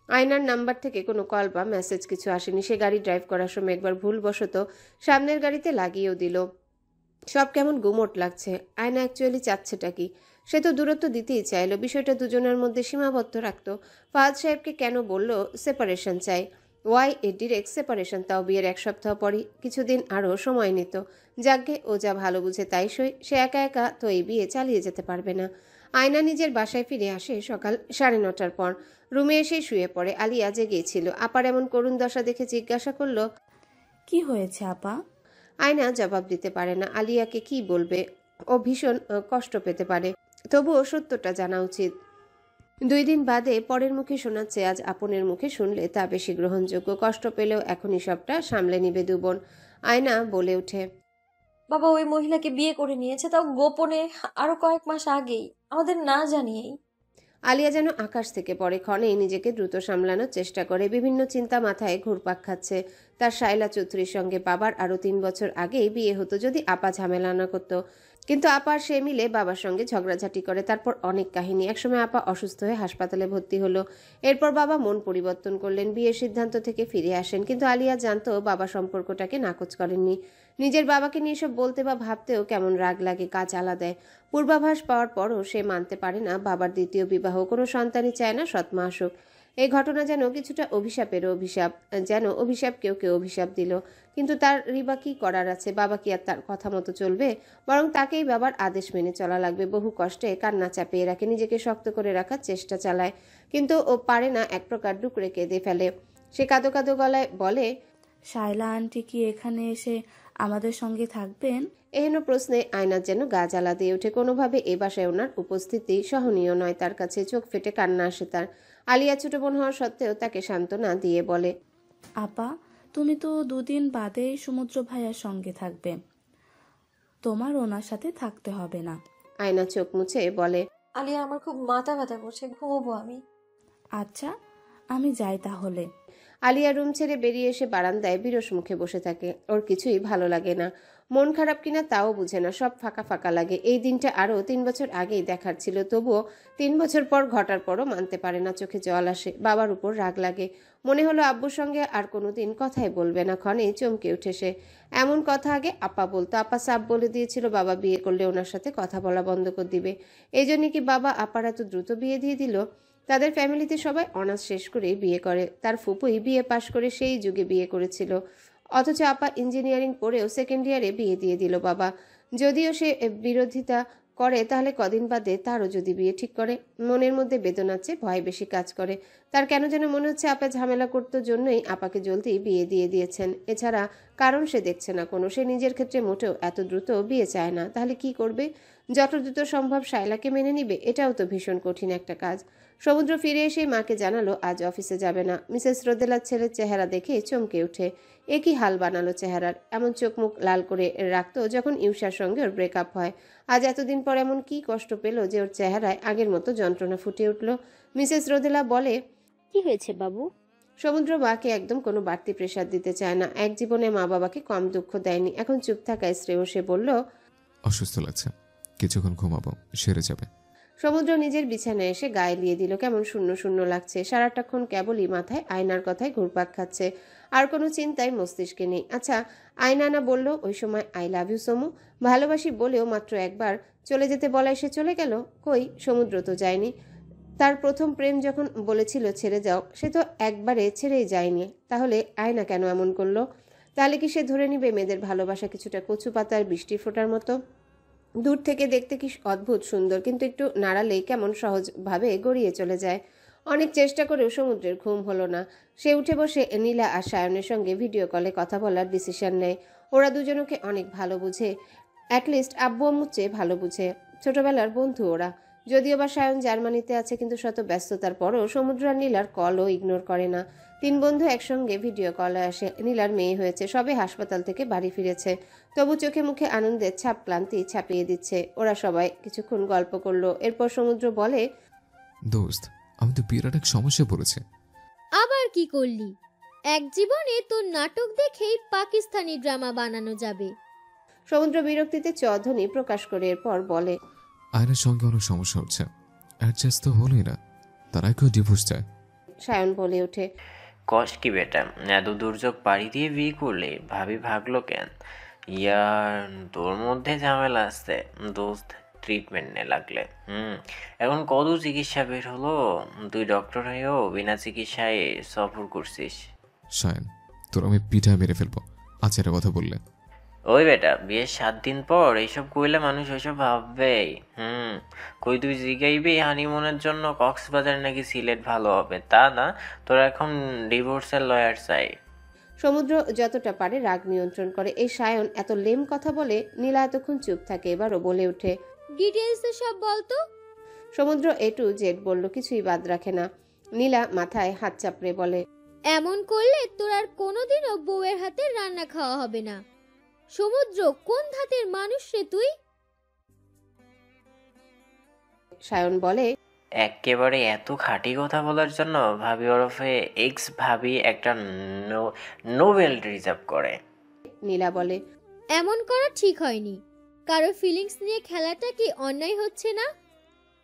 S3: আয়নার নাম্বার থেকে কোনো কল বা মেসেজ কিছু আসেনি। সে গাড়ি ড্রাইভ করার সময় একবার ভুলবশত সামনের গাড়িতে লাগিয়েও দিল। সব কেমন গুমোট লাগছে। আয়না অ্যাকচুয়ালি চাচ্ছেটা কি? সে তো দূরত্ব দিতেই চাইলো, বিষয়টা দুজনের মধ্যে সীমাবদ্ধ রাখতো। ফাহাদ সাহেবকে কেন বলল সেপারেশন চাই? ওয়াই এ ডিরেক্ট সেপারেশন, তাও বিয়ের এক সপ্তাহ পরই? কিছুদিন আরও সময় নিত। যাগ্গে ও যা ভালো বুঝে তাই সই। সে একা একা তো এই বিয়ে চালিয়ে যেতে পারবে না। আয়না নিজের বাসায় ফিরে আসে সকাল 9:30টার পর। রুমে এসে শুয়ে পড়ে। আলিয়া জেগেছিল। আপার এমন করুণ দশা দেখে জিজ্ঞাসা করলো,
S6: কি হয়েছে আপা?
S3: আয়না জবাব দিতে পারে না। আলিয়াকে কি বলবে? ও ভীষণ কষ্ট পেতে পারে। তবুও সত্যটা জানা উচিত। 2 দিন বাদে পরের মুখে শোনাচ্ছে, আজ আপনের মুখে শুনলে তা বেশি গ্রহণযোগ্য। কষ্ট পেলেও এখনই সবটা সামলে নিবে দুবোন। আয়না বলে ওঠে,
S2: বাবা ওই মহিলাকে বিয়ে করে নিয়েছে, তাও গোপনে, আরো কয়েক মাস আগেই, আমাদের না জানিয়েই।
S3: আলিয়া যেন আকাশ থেকে পড়ে। ক্ষণেই নিজেকে দ্রুত সামলানোর চেষ্টা করে। বিভিন্ন চিন্তা মাথায় ঘুরপাক খাচ্ছে। তার শায়লা চৌধুরীর সঙ্গে বাবার আরও 3 বছর আগেই বিয়ে হতো যদি আপা ঝামেলা না করতো। কিন্তু আপার সে মিলে বাবার সঙ্গে ঝগড়াঝাটি করে। তারপর অনেক কাহিনী। একসময় আপা অসুস্থ হয়ে হাসপাতালে ভর্তি হলো। এরপর বাবা মন পরিবর্তন করলেন, বিয়ের সিদ্ধান্ত থেকে ফিরে আসেন। কিন্তু আলিয়া জানতো বাবা সম্পর্কটাকে নাকচ করেননি। নিজের বাবাকে নিয়ে সব বলতে বা ভাবতেও কেমন রাগ লাগে, কাজ আলাদা। পূর্বাভাস পাওয়ার পরও সে মানতে পারে না বাবার দ্বিতীয় বিবাহ। কোনো সন্তানই চায় না সৎমা আসুক। এই ঘটনা যেন কিছুটা অভিশাপেরও অভিশাপ, যেন অভিশাপ কেউ কেউ অভিশাপ দিল। কিন্তু তার রিবা কি করার আছে? বাবা কি আর তার কথা মতো চলবে? বরং তাকেই বাবার আদেশ মেনে চলা লাগবে। বহু কষ্টে কান্না চাপিয়ে রাখে, নিজেকে শক্ত করে রাখার চেষ্টা চালায়, কিন্তু ও পারে না। এক প্রকার ডুকরে কেঁদে ফেলে। সে কাঁদো কাঁদো গলায় বলে,
S6: শায়লা আন্টি কি এখানে এসে আমাদের সঙ্গে থাকবেন?
S3: এহেন প্রশ্নে আয়নার যেন গা জ্বালা দিয়ে ওঠে। কোনোভাবে এ বাসায় ওনার উপস্থিতি সহনীয় নয় তার কাছে। চোখ ফেটে কান্না আসে তার। আলিয়া ছোট বোন হওয়ার সত্ত্বেও তাকে সান্ত্বনা দিয়ে বলে,
S6: আপা, তুমি তো 2 দিন বাদে সমুদ্র ভাইয়ার সঙ্গে থাকবে, তোমার ওনার সাথে থাকতে হবে না।
S3: আয়না চোখ মুছে বলে,
S2: আলিয়া আমার খুব মাথা ব্যথা করছে, ঘুমোবো আমি।
S6: আচ্ছা, আমি যাই তাহলে।
S3: আলিয়া রুম ছেড়ে বেরিয়ে এসে বারান্দায় বিরস মুখে বসে থাকে। ওর কিছুই ভালো লাগে না। মন খারাপ কিনা তাও বুঝে না। সব ফাঁকা ফাঁকা লাগে। এই দিনটা আরও 3 বছর আগেই দেখার ছিল। তবুও 3 বছর পর ঘটার পরও মানতে পারে না। চোখে জল আসে। বাবার উপর রাগ লাগে। মনে হলো আব্বুর সঙ্গে আর কোনোদিন কথাই বলবে না। ক্ষণেই চমকে উঠে সে। এমন কথা আগে আপা বলতো। আপা সাপ বলে দিয়েছিল বাবা বিয়ে করলে ওনার সাথে কথা বলা বন্ধ করে দিবে। এই জন্য কি বাবা আপার এত দ্রুত বিয়ে দিয়ে দিল? তাদের ফ্যামিলিতে সবাই অনার্স শেষ করে বিয়ে করে। তার ফুপুই বিয়ে পাশ করে সেই যুগে বিয়ে করেছিল। অথচ আপা ইঞ্জিনিয়ারিং পড়েও সেকেন্ড ইয়ারে বিয়ে দিয়ে দিল বাবা। যদিও সে বিরোধিতা করে, তাহলে কদিন বাদে তারও যদি বিয়ে ঠিক করে। মনের মধ্যে বেদনার চেয়ে ভয় বেশি কাজ করে। তার কেন যেন মনে হচ্ছে আপা ঝামেলা করতো জন্যই আপাকে জলদি বিয়ে দিয়ে দিয়েছেন। এছাড়া কারণ সে দেখছে না কোনো। সে নিজের ক্ষেত্রে মোটেও এত দ্রুত বিয়ে চায় না। তাহলে কি করবে? যত দ্রুত সম্ভব শায়লাকে মেনে নিবে? এটাও তো ভীষণ কঠিন একটা কাজ। সমুদ্র ফিরে এসে মাকে জানালো আজ অফিসে যাবে না। মিসেস রোদেলার ছেলের চেহারা দেখে চমকে ওঠে। এ কি হাল বানালো চেহারার! এমন চোখ মুখ লাল করে রাখতো যখন ইউষার সঙ্গে ওর ব্রেকআপ হয়। আজ এতদিন পর এমন কি কষ্ট পেল যে ওর চেহারায় আগের মতো যন্ত্রণা ফুটে উঠল। মিসেস রোদেলা বলে,
S7: কি হয়েছে বাবু?
S3: সমুদ্র মাকে একদম কোনো বাড়তি প্রেশার দিতে চায় না। এক জীবনে মা বাবাকে কম দুঃখ দেয়নি, এখন চুপ থাকায় শ্রেয়। সে বলল,
S4: অসুস্থ লাগছে, কিছুক্ষণ ঘুমাবো, সেরে যাবে।
S3: সমুদ্র নিজের বিছানায় এসে গায়ে দিয়ে দিল। কেমন শূন্য শূন্য লাগছে। সারাটাক্ষণ কেবলই মাথায় আয়নার কথায় ঘুরপাক খাচ্ছে, আর কোনো চিন্তায় মস্তিষ্কে নেই। আচ্ছা, আয়না না বলল ওই সময় আই লাভ ইউ সমু, ভালোবাসি বলেও মাত্র একবার চলে যেতে বলায় সে চলে গেল? কই, সমুদ্র তো যায়নি। তার প্রথম প্রেম যখন বলেছিল ছেড়ে যাও, সে তো একবারে ছেড়েই যায়নি। তাহলে আয়না কেন এমন করলো? তাহলে কি সে ধরে নিবে মেয়েদের ভালোবাসা কিছুটা কচু পাতার বৃষ্টি ফোটার মতো? দূর থেকে দেখতে কি অদ্ভুত সুন্দর, কিন্তু একটু নাড়ালেই কেমন সহজভাবে গড়িয়ে চলে যায়। অনেক চেষ্টা করেও সমুদ্রের ঘুম হলো না। সে উঠে বসে নীলা আর সায়নের সঙ্গে ভিডিও কলে কথা বলার ডিসিশন নেয়। ওরা দুজনকে অনেক ভালো বুঝে, অ্যাটলিস্ট আব্বু আম্মুর চেয়ে ভালো বুঝে। ছোটবেলার বন্ধু ওরা। যদিও বা সায়ন জার্মানিতে আছে, কিন্তু শত ব্যস্ততার পরও সমুদ্র আর নীলার কলও ইগনোর করে না। তিন বন্ধু একসঙ্গে ভিডিও কলে আসে। নীলার মেয়ে হয়েছে, সবে হাসপাতাল থেকে বাড়ি ফিরেছে, তবু চোখে মুখে আনন্দের ছাপ ক্লান্তি ছাপিয়ে দিচ্ছে। ওরা সবাই কিছুক্ষণ গল্প করলো। এরপর সমুদ্র বলে,
S4: দোস্ত, আমি তো বিরাট এক সমস্যা পড়েছে।
S7: আবার কি করলি? এক জীবনে তোর নাটক দেখেই পাকিস্তানি ড্রামা বানানো যাবে।
S3: সমুদ্র বিরক্তিতে চধ্বনি প্রকাশ করে এরপর বলে,
S4: আয়নার সঙ্গে অনেক সমস্যা হচ্ছে, অ্যাডজাস্ট তো হলোই না, তারা কেউ ডিভোর্স চায়।
S3: সায়ন বলে ওঠে,
S8: কষ কি বেটা, এত দুর্যোগ পাড়ি দিয়ে বিয়ে করলে ভাবি ভাগলো কেন? ইয়ার তোর মধ্যে ঝামেলা আসছে দোস্ত, ট্রিটমেন্ট নে লাগলে। এখন কত চিকিৎসা বের হলো, তুই ডক্টর হয়েও বিনা চিকিৎসায় সফর করছিস।
S4: শায়ন, তোর আমি পিঠা মেরে ফেলবো আজ একটা কথা বললে।
S8: ওই বেটা, বিয়ের 7 দিন পর এইসব কইলে মানুষ ওইসব ভাববেই। কই তুই জিগাইবি হানিমুনের জন্য কক্সবাজার নাকি সিলেট ভালো হবে, তা না তোর এখন ডিভোর্সের লয়ার চাই।
S3: সমুদ্র যতটা পারে রাগ নিয়ন্ত্রণ করে। এই সায়ন এত লেম কথা বলে। নীলা এতক্ষণ চুপ থাকে, এবারও বলে ওঠে,
S7: ডিটেলসে সব বলতো।
S3: সমুদ্র এ টু জেড বলল, কিছুই বাদ রাখে না। নীলা মাথায় হাত চাপড়ে বলে,
S7: এমন করলে তোর আর কোনোদিনও বউয়ের হাতে রান্না খাওয়া হবে না। সমুদ্র, কোন ধাতের মানুষ রে তুই?
S3: সায়ন বলে,
S8: একেবারে এত খাঁটি কথা বলার জন্য ভাবি ওরফে এক্স ভাবি একটা নোবেল রিজার্ভ করে।
S3: নীলা বলে,
S7: এমন করা ঠিক হয়নি। কারো ফিলিংস নিয়ে খেলাটা কি অন্যায় হচ্ছে না?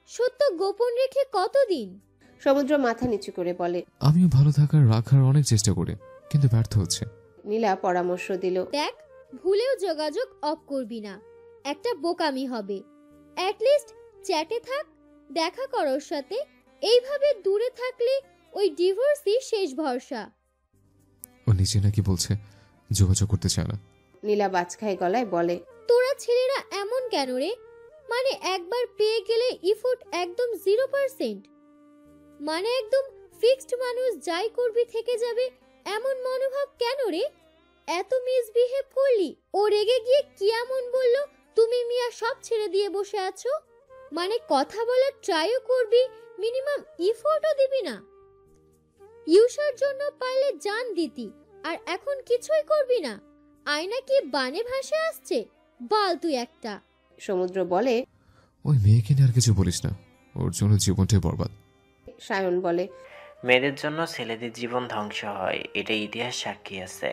S7: সত্য গোপন রেখে কতদিন?
S3: সমুদ্র মাথা নিচু করে বলে,
S4: আমিও ভালো থাকার রাখার অনেক চেষ্টা করি, কিন্তু ব্যর্থ হচ্ছে।
S3: নীলা পরামর্শ দিল,
S7: দেখ, ভুলেও যোগাযোগ অফ করবি না, একটা বোকামি হবে। অ্যাটলিস্ট চ্যাটে থাক, দেখা কর ওর সাথে। এইভাবে দূরে থাকলে ওই ডিভোর্সই শেষ ভরসা।
S4: ও নিজে নাকি বলছে যোগাযোগ করতে চায় না।
S3: নীলা বাজখাই গলায় বলে,
S7: তোরা ছেলেরা এমন কেন রে? মানে একবার পেয়ে গেলে ইফোর্ট একদম 0%, মানে একদম ফিক্সড, মানুষ যাই করবি থেকে যাবে, এমন মনোভাব কেন রে? এত মিসবিহেভ করলি, ও রেগে গিয়ে কি এমন বললো তুমি মিয়া সব ছেড়ে দিয়ে বসে আছো? মানে কথা বলার ট্রাইও করবি, মিনিমাম ইফোর্টও দিবি না? ইউসার জন্য পারলে জান দিতি, আর এখন কিছুই করবি না। আয়না কি বানে ভাসে আসছে? বাল তুই একটা।
S3: সমুদ্র বলে,
S4: ওই মেয়েকে নিয়ে আর কিছু বলিস না, ওর জন্য জীবনটাই বরবাদ।
S3: সায়ন বলে,
S8: মেয়েদের জন্য ছেলেদের জীবন ধ্বংস হয়, এটা ইতিহাস সাক্ষী আছে।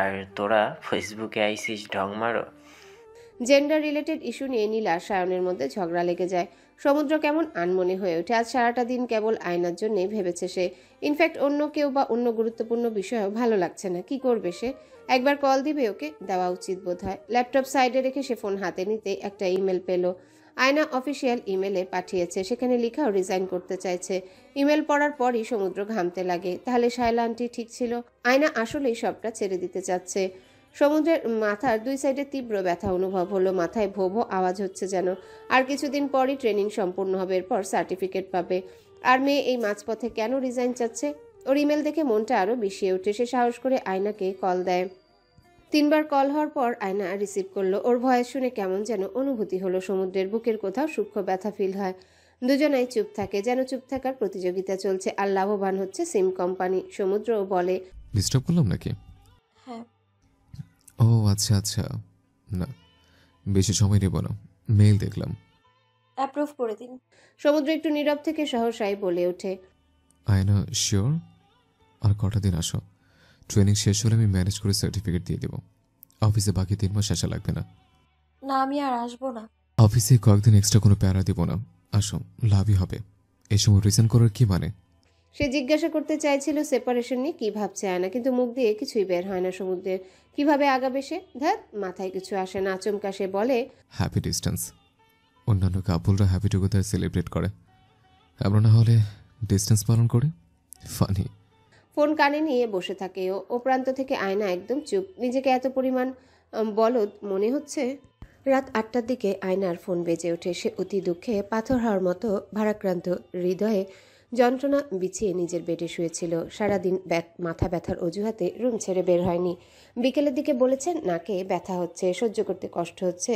S8: আর তোরা ফেসবুকে আইসিস ঢং মারো।
S3: জেন্ডার রিলেটেড ইস্যু নিয়ে নীলা সায়নের মধ্যে ঝগড়া লেগে যায়। সমুদ্র কেমন আনমনে হয়ে ওঠে। আজ সারাটা দিন কেবল আয়নার জন্যই ভেবেছে সে। ইনফ্যাক্ট অন্য কেউ বা অন্য গুরুত্বপূর্ণ বিষয়ও ভালো লাগছে না। কি করবে সে? একবার কল দিবে, ওকে দেওয়া উচিত বোধ হয়। ল্যাপটপ সাইডে রেখে সে ফোন হাতে নিতে একটা ইমেল পেল। আয়না অফিসিয়াল ইমেলে পাঠিয়েছে, সেখানে লেখাও রিজাইন করতে চাইছে। ইমেল পড়ার পরই সমুদ্র ঘামতে লাগে। তাহলে শায়লা আন্টি ঠিক ছিল, আয়না আসলেই সবটা ছেড়ে দিতে চাচ্ছে। সমুদ্রের মাথার দুই সাইডে তীব্র ব্যথা অনুভব হলো, মাথায় ভো ভো আওয়াজ হচ্ছে যেন। আর কিছুদিন পরই ট্রেনিং সম্পূর্ণ হবে, এরপর সার্টিফিকেট পাবে। আর মেয়ে এই মাঝপথে কেন রিজাইন চাচ্ছে? ওর ইমেল দেখে মনটা আরো বিষিয়ে ওঠে। সে সাহস করে আয়নাকে কল দেয়। 3 বার কল হওয়ার পর আয়না রিসিভ করলো। ওর ভয়েস শুনে কেমন যেন অনুভূতি হলো। সমুদ্রের বুকের কোথাও সূক্ষ্ম ব্যথা ফিল হয়। দুজনাই চুপ থাকে, যেন চুপ থাকার প্রতিযোগিতা চলছে। আর লাভবান হচ্ছে সিম কোম্পানি। সমুদ্র বলে,
S4: ডিস্টার্ব করলাম নাকি?
S2: হ্যাঁ,
S4: ও আচ্ছা আচ্ছা, না বেশি সময় নেব না, মেইল দেখলাম।
S2: অ্যাপ্রুভ করে দিন।
S3: সমুদ্র একটু নীরব থেকে সহসাই বলে ওঠে,
S4: আয়না শিওর? আর কটা দিন আসো, ট্রেনিং শেষ হলে আমি ম্যানেজ করে সার্টিফিকেট দিয়ে দেবো। অফিসে বাকি 3 মাস আসা লাগবে না।
S2: না, আমি আর আসবো না।
S4: অফিসে কয়েকদিন এক্সট্রা কোনো প্যারা দিব না, আসো, লাভই হবে। এই সময় রিজেন করার কি মানে?
S3: সে জিজ্ঞাসা করতে চাইছিল সেপারেশন নিয়ে কি ভাবছে আয়না, কিন্তু মুখ দিয়ে কিছুই বের হয় না সমুদ্রের। কিভাবে আগাবে সে? ধ্যাত, মাথায় কিছু আসে না। আচমকা সে বলে,
S4: হ্যাপি ডিস্টেন্স। অন্যান্য কাপলরা হ্যাপি টুগেদার সেলিব্রেট করে, আমরা না হলে ডিস্টেন্স পালন করি। ফানি।
S3: ফোন কানে নিয়ে বসে থাকে ও। ও প্রান্ত থেকে আয়না একদম চুপ। নিজেকে এত পরিমাণ বলদ মনে হচ্ছে। রাত 8টার দিকে আয়নার ফোন বেজে ওঠে। সে অতি দুঃখে পাথর হওয়ার মতো ভারাক্রান্ত হৃদয়ে যন্ত্রণা বিছিয়ে নিজের বেডে শুয়েছিল। সারাদিন মাথা ব্যথার অজুহাতে রুম ছেড়ে বের হয়নি। বিকেলের দিকে বলেছেন নাকে ব্যথা হচ্ছে, সহ্য করতে কষ্ট হচ্ছে,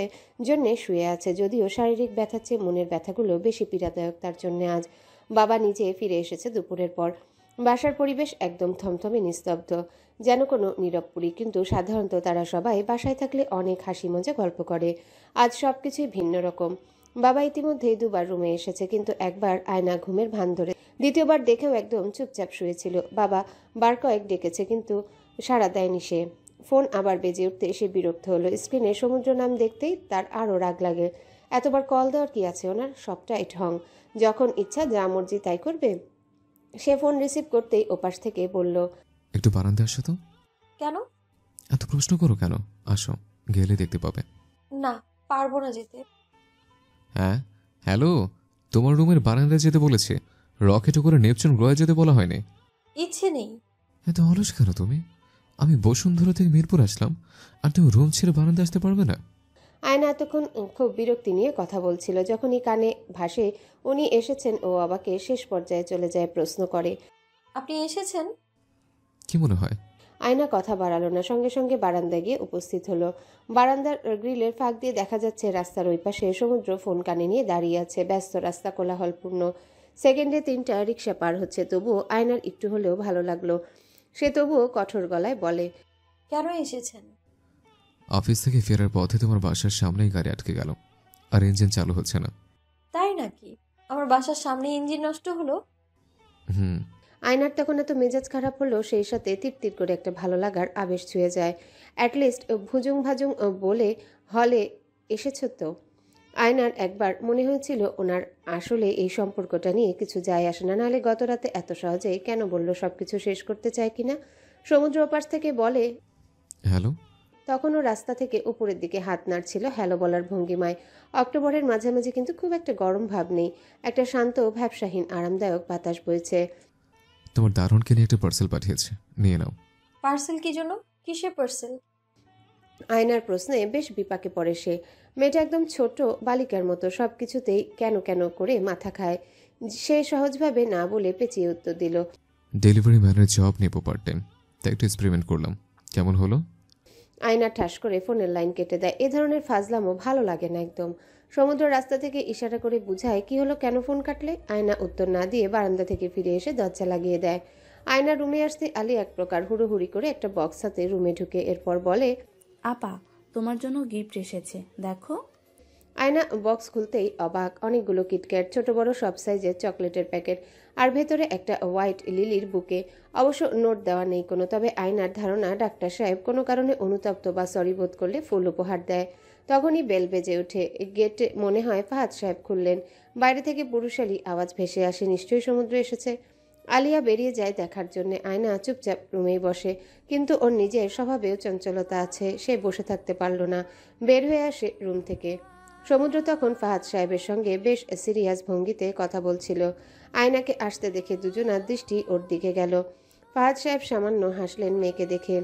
S3: জন্যে শুয়ে আছে। যদিও শারীরিক ব্যথার চেয়ে মনের ব্যথাগুলো বেশি পীড়াদায়ক তার জন্যে আজ। বাবা নিজে ফিরে এসেছে দুপুরের পর। বাসার পরিবেশ একদম থমথমে নিস্তব্ধ, যেন কোনো নীরবপুরী। কিন্তু সাধারণত তারা সবাই বাসায় থাকলে অনেক হাসি মজা গল্প করে। আজ সব কিছুই ভিন্ন রকম। বাবা ইতিমধ্যেই 2বার রুমে এসেছে, কিন্তু একবার আয়না ঘুমের ভান ধরে, দ্বিতীয়বার দেখেও একদম চুপচাপ শুয়েছিল। বাবা বার কয়েক ডেকেছে, কিন্তু সাড়া দেয়নি সে। ফোন আবার বেজে উঠতে সে বিরক্ত হলো। স্ক্রিনে সমুদ্র নাম দেখতেই তার আরও রাগ লাগে। এতবার কল দেওয়ার কি আছে ওনার? সবটাই ঢং। যখন ইচ্ছা যা মর্জি তাই করবে। সে ফোন রিসিভ করতেই ওপাশ থেকে বলল,
S4: একটু বারান্দা আসো তো।
S2: কেন?
S4: এত প্রশ্ন করো কেন? আসো, গেলে দেখতে পাবে।
S2: না, পারবো না যেতে।
S4: হ্যাঁ, হ্যালো, তোমার রুমের বারান্দায় যেতে বলেছে, রকেটে করে নেপচুন গ্রহে যেতে বলা হয়নি।
S2: ইচ্ছে নেই।
S4: এত অলস কেন তুমি? আমি বসুন্ধরা থেকে মিরপুর আসলাম, আর তুমি রুম ছেড়ে বারান্দা আসতে পারবে না?
S3: আয়না এতক্ষণ খুব বিরক্তি নিয়ে কথা বলছিল। যখনই কানে ভাসে উনি এসেছেন, ও বাবাকে শেষ পর্যায়ে চলে যায়, প্রশ্ন করে,
S2: আপনি এসেছেন?
S4: কি মনে হয়?
S3: আয়না কথা বাড়ালো না, সঙ্গে সঙ্গে বারান্দায় গিয়ে উপস্থিত হলো। বারান্দার গ্রিলের ফাঁক দিয়ে দেখা যাচ্ছে রাস্তার ওই পাশে সমুদ্র ফোন কানে নিয়ে দাঁড়িয়ে আছে। ব্যস্ত রাস্তা, কোলাহলপূর্ণ। সেকেন্ডে 3টা রিক্সা পার হচ্ছে, তবুও আয়নার একটু হলেও ভালো লাগলো। সে তবুও কঠোর গলায় বলে,
S2: কেন এসেছেন?
S4: অফিস থেকে ফেরার পথে তোমার বাসার সামনেই গাড়ি আটকে গেল, আর ইঞ্জিন চালু হচ্ছে না।
S2: তাই নাকি? আমার বাসার সামনে ইঞ্জিন নষ্ট হলো?
S4: হুম।
S3: আয়নার তখন এত মেজাজ খারাপ হলো, সেই সাথে তিরতির করে একটা ভালো লাগার আবেশ ছুঁয়ে যায়। অ্যাটলিস্ট ভুজুং ভাজুং বলে হলে এসেছ তো। আয়নার একবার মনে হয়েছিল ওনার আসলে এই সম্পর্কটা নিয়ে কিছু যায় আসে না, নাহলে গত রাতে এত সহজেই কেন বলল সব কিছু শেষ করতে চায় কিনা। সমুদ্র ওপাশ থেকে বলে,
S4: হ্যালো।
S3: তখনও রাস্তা থেকে উপরের দিকে হাত নাড়ছিল হ্যালো বলার ভঙ্গিমায়। অক্টোবরের মাঝামাঝি, কিন্তু খুব একটা গরম ভাব নেই। একটা শান্ত ভ্যাবসাহীন আরামদায়ক বাতাস বইছে।
S4: তোমার দারুণকে নিয়ে একটা পার্সেল পাঠিয়েছে, নিয়ে নাও।
S2: পার্সেল কি জন্য? কিসের পার্সেল?
S3: আয়নার প্রশ্নে বেশ বিপাকে পড়ে সে। মেয়েটা একদম ছোট বালিকার মতো, সব কিছুতেই কেন কেন করে মাথা খায়। সে সহজভাবে না বলে পেঁচিয়ে উত্তর দিল,
S4: ডেলিভারি ম্যানের জব নেবো পার্ট টাইম, তাই একটু এক্সপেরিমেন্ট করলাম, কেমন হলো?
S3: আয়না ঠাস করে ফোনের লাইন কেটে দেয়। এ ধরনের ফাজলামও ভালো লাগে না একদম। সমুদ্র রাস্তা থেকে ইশারা করে বুঝায়, কি হলো, কেন ফোন কাটলে? আয়না উত্তর না দিয়ে বারান্দা থেকে ফিরে এসে দরজা লাগিয়ে দেয়। আয়না রুমে আসতে আলী এক প্রকার হুড়োহুড়ি করে একটা বক্স হাতে রুমে ঢুকে এরপর বলে,
S6: আপা, তোমার জন্য গিফট এসেছে, দেখো।
S3: আয়না বক্স খুলতেই অবাক। অনেকগুলো কিটক্যাট, ছোট বড় সব সাইজের চকলেটের প্যাকেট, আর ভেতরে একটা হোয়াইট লিলির বুকে। অবশ্য নোট দেওয়া নেই কোনো, তবে আয়নার ধারণা ডাক্তার সাহেব কোনো কারণে অনুতপ্ত বা সরি বোধ করলে ফুল উপহার দেয়। তখনই বেল বেজে ওঠে। গেটে মনে হয় ফাহাদ সাহেব খুললেন। বাইরে থেকে পুরুষালী আওয়াজ ভেসে আসে, নিশ্চয়ই সমুদ্র এসেছে। আলিয়া বেরিয়ে যায় দেখার জন্য। আয়না চুপচাপ রুমেই বসে, কিন্তু ওর নিজের স্বভাবেও চঞ্চলতা আছে। সে বসে থাকতে পারল না, বের হয়ে আসে রুম থেকে। সমুদ্র তখন ফাহাদ সাহেবের সঙ্গে বেশ সিরিয়াস ভঙ্গিতে কথা বলছিল। আয়নাকে আসতে দেখে দুজনার দৃষ্টি ওর দিকে গেল। ফাহাদ সাহেব সামান্য হাসলেন মেয়েকে দেখে।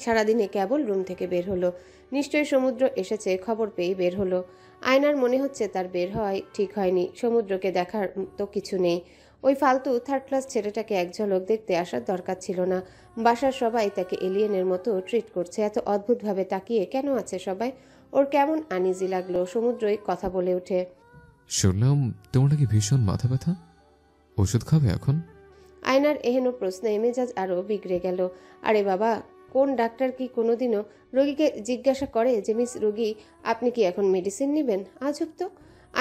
S3: সারাদিনে কেবল রুম থেকে বের হলো, নিশ্চয়ই সমুদ্র এসেছে খবর পেয়েই বের হলো। আয়নার মনে হচ্ছে তার বের হওয়াই ঠিক হয়নি। সমুদ্রকে দেখার তো কিছু নেই। ওই ফালতু 3rd ক্লাস ছেলেটাকে এক ঝলক দেখতে আসার দরকার ছিল না। বাসার সবাই তাকে এলিয়েনের মতো ট্রিট করছে। এত অদ্ভুতভাবে তাকিয়ে কেন আছে সবাই? ওর কেমন আনইজি লাগলো। সমুদ্রই কথা বলে ওঠে,
S4: শুনলাম তোমার নাকি ভীষণ মাথা ব্যথা, ওষুধ খাবে এখন?
S3: আয়নার এহেন প্রশ্নে মেজাজ আরও বিগড়ে গেল। আরে বাবা, কোন ডাক্তার কি কোনোদিনও রোগীকে জিজ্ঞাসা করে যে মিস রোগী আপনি কি এখন মেডিসিন নেবেন? আজব তো।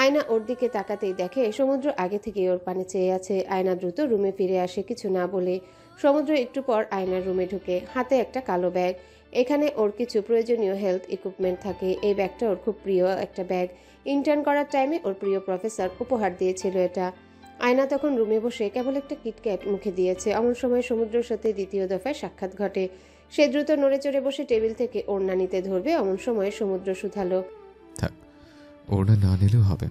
S3: আয়না ওর দিকে তাকাতেই দেখে সমুদ্র আগে থেকেই ওর পানে চেয়ে আছে। আয়না দ্রুত রুমে ফিরে আসে কিছু না বলে। সমুদ্র একটু পর আয়নার রুমে ঢুকে, হাতে একটা কালো ব্যাগ। এখানে ওর কিছু প্রয়োজনীয় হেলথ ইকুইপমেন্ট থাকে। এই ব্যাগটা ওর খুব প্রিয় একটা ব্যাগ। ইন্টার্ন করার টাইমে ওর প্রিয় প্রফেসর উপহার দিয়েছিল এটা। আয়না তখন রুমে বসে কেবল একটা কিটক্যাট মুখে দিয়েছে। এমন সময় সমুদ্রের সাথে দ্বিতীয় দফায় সাক্ষাৎ ঘটে। সে দ্রুত নড়ে চড়ে বসে টেবিল থেকে ওড়না নিতে ধরবে, এমন সময় সমুদ্র শুধালো,
S4: থাক, ওড়না না নিলেও হবে,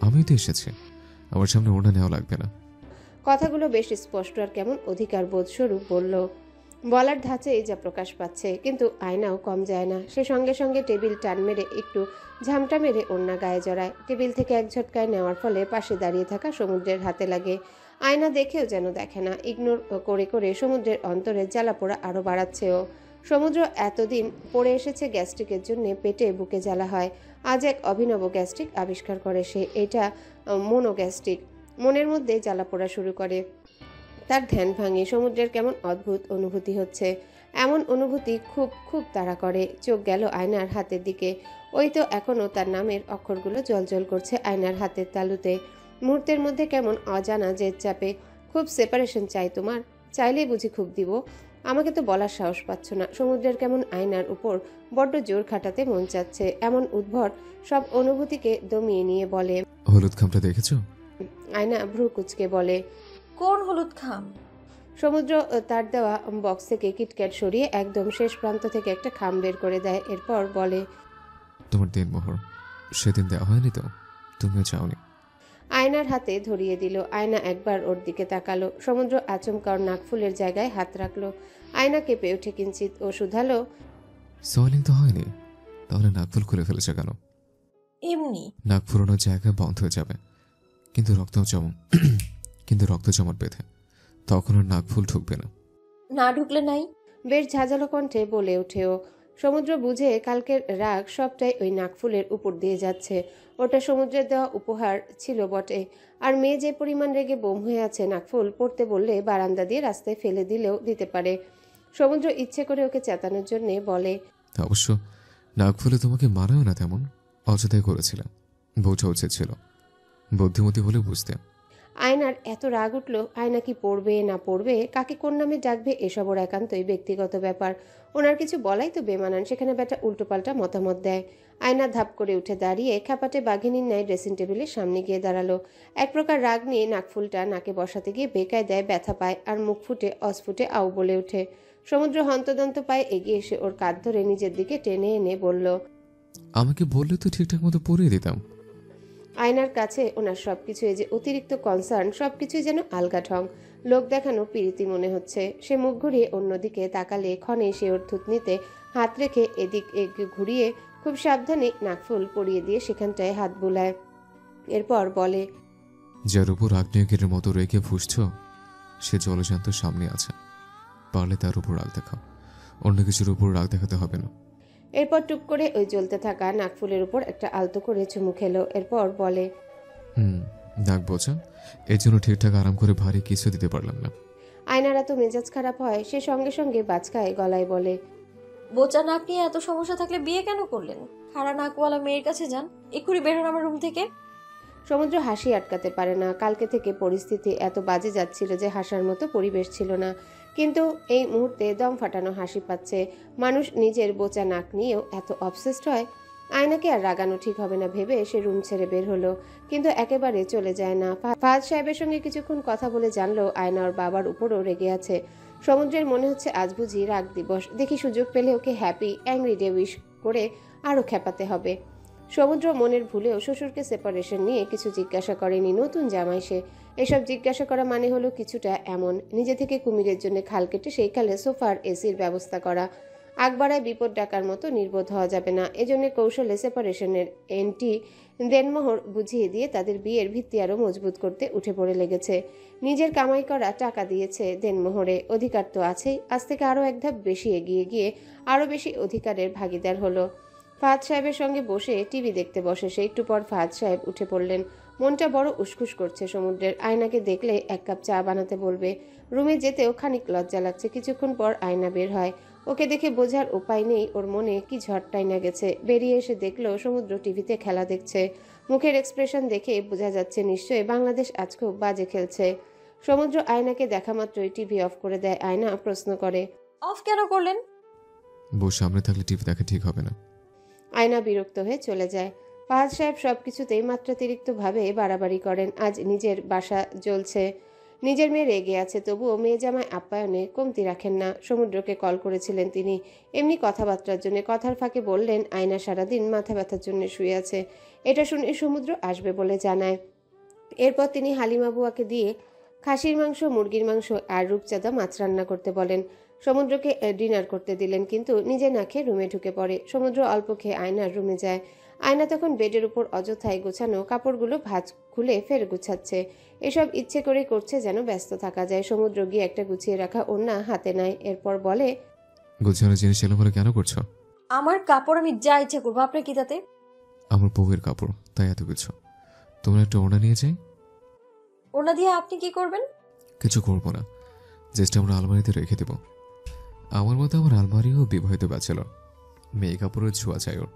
S4: আমিও তো এসেছি, আমার সামনে ওড়না নেওয়া লাগবে না।
S3: কথাগুলো বেশ স্পষ্ট আর কেমন অধিকার বোধ স্বরূপ বলল। বলার ধাঁচেই যা প্রকাশ পাচ্ছে, কিন্তু আয়নাও কম যায় না। সে সঙ্গে সঙ্গে টেবিল টান মেরে একটু ঝামটা মেরে ওড়না গায়ে জড়ায়। টেবিল থেকে এক ঝটকায় নেওয়ার ফলে পাশে দাঁড়িয়ে থাকা সমুদ্রের হাতে লাগে। আয়না দেখেও যেন দেখে না। ইগনোর করে করে সমুদ্রের অন্তরে জ্বালা পোড়া আরও বাড়াচ্ছে ও। সমুদ্র এতদিন পড়ে এসেছে গ্যাস্ট্রিকের জন্য, পেটে বুকে জ্বালা হয়। আজ এক অভিনব গ্যাস্ট্রিক আবিষ্কার করে সে। এটা মোনোগ্যাস্ট্রিক। মনের মধ্যে জ্বালা পোড়া শুরু করে। তার ধ্যান ভাঙে। সমুদ্রের কেমন অদ্ভুত অনুভূতি হচ্ছে। এমন অনুভূতি খুব খুব তাড়া করে। চোখ গেল আয়নার হাতের দিকে। ওই তো এখনও তার নামের অক্ষরগুলো জ্বলজ্বল করছে আয়নার হাতের তালুতে। মুহূর্তের মধ্যে কেমন অজানা জেদ চাপে। খুব সেপারেশন চাই তোমার? চাইলেই বুঝি খুব দিব? আমাকে তো বলার সাহস পাচ্ছ না। সমুদ্রের কেমন আয়নার উপর বড্ড জোর খাটাতে মন চাচ্ছে। এমন উদ্ভট সব অনুভূতিকে দমিয়ে নিয়ে বলে,
S4: হলুদ খামটা দেখেছো?
S3: আয়না ভ্রু কুচকে বলে,
S2: কোন হলুদ খাম?
S3: সমুদ্র তার দেওয়া বক্স থেকে কিটক্যাট সরিয়ে একদম শেষ প্রান্ত থেকে একটা খাম বের করে দেয়। এরপর বলে,
S4: তোমার দিনমোহর সেদিন দেওয়া হয়নি তো, তুমিও চাওনি।
S3: আয়নার হাতে ধরিয়ে দিল। আয়না একবার ওর দিকে তাকালো। সমুদ্র আচমকা ওর নাকফুলের জায়গায় হাত রাখলো। আয়না কেঁপে উঠে কিঞ্চিত ও শুধালো,
S4: সয়েলিং তো হয়নি, তাহলে নাকফুল খুলে ফেলেছে কেন?
S2: এমনি।
S4: নাক ফুরানোর জায়গায় বন্ধ হয়ে যাবে, কিন্তু রক্ত জমাট বেঁধে তখন আর নাকফুল ঢুকবে না।
S2: না ঢুকলে নাই।
S3: বেশ ঝাঁঝালো কণ্ঠে বলে ওঠেও। সমুদ্র বুঝে কালকের রাগ সবটাই ওই নাকফুলের উপর দিয়ে যাচ্ছে। ওটা সমুদ্রের দেওয়া উপহার ছিল বটে। আর মেয়ে যে পরিমাণ রেগে বোম হয়ে আছে, নাকফুল পড়তে বললে বারান্দা দিয়ে রাস্তায় ফেলে দিলেও দিতে পারে। সমুদ্র ইচ্ছে করে ওকে চেতানোর জন্য বলে,
S4: অবশ্য নাকফুলে তোমাকে মানাও না তেমন, অযথাই করেছিলাম, বোঝা উচিত ছিল, বুদ্ধিমতী হলে বুঝতে।
S3: আয়নার এত রাগ উঠল। আয়না কি পড়বে না পড়বে, কাকে কোন নামে ডাকবে, এসব ওর একান্তই ব্যক্তিগত ব্যাপার। ওনার কিছু বলাই তো বেমানান, সেখানে ব্যাটা উল্টোপাল্টা মতামত দেয়। আয়না ধাপ করে উঠে দাঁড়িয়ে খ্যাপাটে বাঘিনীর ন্যায় ড্রেসিং টেবিলের সামনে গিয়ে দাঁড়ালো। এক প্রকার রাগ নিয়ে নাকফুলটা নাকে বসাতে গিয়ে বেকায় দেয়, ব্যথা পায় আর মুখ ফুটে অস্ফুটে আউ বলে ওঠে। সমুদ্র হন্তদন্ত পায়ে এগিয়ে এসে ওর কাঁধ ধরে নিজের দিকে টেনে এনে বলল,
S4: আমাকে বললে তো ঠিকঠাক মতো পরিয়ে দিতাম।
S3: আয়নার কাছে ওনার সবকিছু যে অতিরিক্ত কনসার্ন, সবকিছুই যেন আলগা ঢং, লোক দেখানো প্রীতি মনে হচ্ছে। সে মুখ ঘুরিয়ে অন্যদিকে তাকালে ক্ষণে সে ওর থুতনিতে হাত রেখে এদিক ঘুরিয়ে খুব সাবধানে নাকফুল পরিয়ে দিয়ে সেখানটায় হাত বুলায়। এরপর বলে,
S4: যার উপর আগ্নেয়গিরির মতো রেখে ফুসছ সে জলজান্ত সামনে আছে, পারলে তার উপর রাগ দেখাও, অন্য কিছুর উপর রাগ দেখাতে হবে না।
S3: এরপর টুক করে ওই জ্বলতে থাকা নাকফুলের উপর একটা আলতো করে চুমু খেলো। এরপর বলে,
S4: নাক বোঝা, এর জন্য ঠিকঠাক আরাম করে ভারী কিছু দিতে পারলাম না।
S3: আয়নার এত মেজাজ খারাপ হয়, সে সঙ্গে সঙ্গে বাজকায় গলায় বলে,
S2: বোচা নাক নিয়ে এত সমস্যা থাকলে বিয়ে কেন করলেন? খাড়া নাকওয়ালা মেয়ের কাছে যান, এক্ষুনি বেরোন আমার রুম থেকে।
S3: সমুদ্র হাসি আটকাতে পারে না। কালকে থেকে পরিস্থিতি এত বাজে যাচ্ছিল যে হাসার মতো পরিবেশ ছিল না, কিন্তু এই মুহূর্তে দম ফাটানো হাসি পাচ্ছে। মানুষ নিজের বোচা নাক নিয়েও এত অবসেসড হয়? আয়নাকে আর রাগানো ঠিক হবে না ভেবে সে রুম ছেড়ে বের হলো, কিন্তু একেবারে চলে যায় না। ফাহাদ সাহেবের সঙ্গে কিছুক্ষণ কথা বলে জানলো আয়না ওর বাবার উপরও রেগে আছে। সমুদ্রের মনে হচ্ছে আজ বুঝি রাগ দিবস, দেখি সুযোগ পেলে ওকে হ্যাপি অ্যাংরি ডে উইশ করে আরও খেপাতে হবে। সমুদ্র মনের ভুলেও শ্বশুরকে সেপারেশন নিয়ে কিছু জিজ্ঞাসা করেনি। নতুন জামাই সে, এসব জিজ্ঞাসা করা মানে হলো কিছুটা এমন, নিজে থেকে কুমিরের জন্য খাল কেটে সেই খালে সোফার এসির ব্যবস্থা করা। আগবাড়ায় বিপদ ডাকার মতো নির্বোধ হওয়া যাবে না। এজন্য কৌশলে সেপারেশনের এন্টি দেনমোহর বুঝিয়ে দিয়ে তাদের বিয়ের ভিত্তি আরও মজবুত করতে উঠে পড়ে লেগেছে। নিজের কামাই করা টাকা দিয়েছে দেনমোহরে, অধিকার তো আছেই। আজ থেকে আরও এক ধাপ বেশি এগিয়ে গিয়ে আরও বেশি অধিকারের ভাগিদার হলো। ফাহাদ সাহেবের সঙ্গে বসে টিভি দেখতে বসে সে। একটু পর ফাহাদ সাহেব উঠে পড়লেন। মনটা বড় উসখুস করছে সমুদ্রের। আয়নাকে দেখলে 1 কাপ চা বানাতে বলবে। রুমে যেতেও খানিক লজ্জা লাগছে। কিছুক্ষণ পর আয়না বের হয়। ওকে দেখে বোঝার উপায় নেই ওর মনে কি ঝড়টাই না গেছে। বেরিয়ে এসে দেখলো সমুদ্র টিভিতে খেলা দেখছে। মুখের এক্সপ্রেশন দেখে বোঝা যাচ্ছে নিশ্চয়ই বাংলাদেশ আজ খুব বাজে খেলছে। সমুদ্র আয়নাকে দেখা মাত্রই টিভি অফ করে দেয়। আয়না প্রশ্ন করে,
S2: অফ কেন করলেন?
S4: বউ সামনে থাকলে টিভি দেখা ঠিক হবে না।
S3: আয়না বিরক্ত হয়ে চলে যায়। ফাহাদ সাহেব সবকিছুতেই মাত্রাতিরিক্তভাবে বাড়াবাড়ি করেন। আজ নিজের বাসা জ্বলছে, নিজের মেয়ে রেগে আছে, তবুও মেয়ে জামাই আপ্যায়নে কমতি রাখেন না। সমুদ্রকে কল করেছিলেন তিনি এমনি কথাবার্তার জন্য। কথার ফাঁকে বললেন আয়না সারাদিন মাথা ব্যথার জন্য শুয়ে আছে। এটা শুনে সমুদ্র আসবে বলে জানায়। এরপর তিনি হালিমা বুয়াকে দিয়ে খাসির মাংস, মুরগির মাংস আর রূপচাঁদা মাছ রান্না করতে বলেন। সমুদ্রকে ডিনার করতে দিলেন, কিন্তু নিজে না খেয়ে রুমে ঢুকে পড়ে। সমুদ্র অল্প খেয়ে আয়নার রুমে যায়। আয়না তখন বেডের উপর অযথায় গোছানো কাপড়গুলো ভাঁজ খুলে ফের গুছাচ্ছে। এসব ইচ্ছে করেই করছে যেন ব্যস্ত থাকা যায়। সমুদ্র গিয়ে একটা গুছিয়ে রাখা ওড়না হাতে নেয়। এরপর বলে,
S4: গোছানো জিনিস এলোমেলো কেন করছো?
S2: আমার কাপড় আমি যা ইচ্ছা করবো, আপনার কি তাতে?
S4: আমার বউয়ের কাপড়, তাই এত কিছু। তোমরা একটা ওড়না নিয়ে যাই।
S2: ওনা দিয়ে আপনি কি করবেন?
S4: কিছু করবো না, জাস্ট আমরা আলমারিতে রেখে দেবো। আমার মতো আমার আলমারিও বিবাহিত ব্যাচেলর, মেয়ে কাপড়ের ছোঁয়া চাই ওর।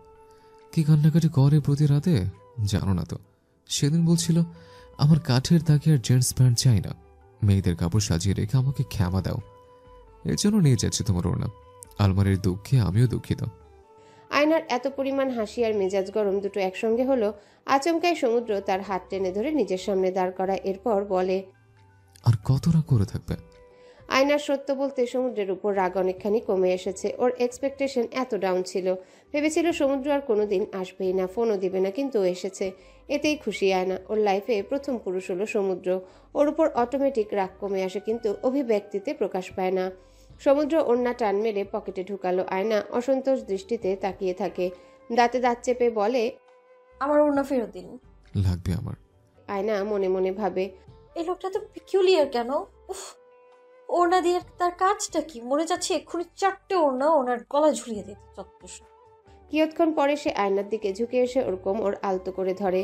S4: কি কান্নাকাটি করে প্রতি রাতে জানো না তো। সেদিন বলছিল আমার কাঠের তাকে আর জেন্টস প্যান্ট চাই না, মেয়েদের কাপড় সাজিয়ে রেখে আমাকে ক্ষমা দাও। এর জন্য নিয়ে যাচ্ছে তোমার ওড়না। আলমারির দুঃখে আমিও দুঃখিত।
S3: আয়নার এত পরিমাণ হাসি আর মেজাজ গরম দুটো একসঙ্গে হলো। আচমকায় সমুদ্র তার হাত টেনে ধরে নিজের সামনে দাঁড় করায়। এরপর বলে,
S4: আর কত রাগ করে থাকবে?
S3: আয়নার সত্য বলতে সমুদ্রের উপর রাগ অনেকখানি কমে এসেছে। ওর এক্সপেকটেশন এত ডাউন ছিল, ভেবেছিল সমুদ্র আর কোনোদিন আসবেই না, ফোনও দিবে না, কিন্তু ও এসেছে। এতেই খুশি আয়না। ওর লাইফে প্রথম পুরুষ হলো সমুদ্র। ওর উপর অটোমেটিক রাগ কমে আসে, কিন্তু অভিব্যক্তিতে প্রকাশ পায় না। সমুদ্র ওড়না টান মেরে পকেটে ঢুকালো। আয়না অসন্তোষ দৃষ্টিতে তাকিয়ে থাকে। দাঁতে দাঁত চেপে বলে,
S2: আমার ওনা ফেরত দিন।
S4: লাগবে আমার।
S3: আয়না মনে মনে ভাবে,
S2: এই লোকটা তো পিকুলিয়ার কেন? উফ, ওনা দিয়ে তার কাজটা কি? মনে যাচ্ছে এক্ষুনি 4টে ওনা ওনার গলা ঝুলিয়ে দিতে। চত্বর।
S3: কিয়ৎক্ষণ পরে সে আয়নার দিকে ঝুঁকে এসে ওর কোমর আলতো করে ধরে।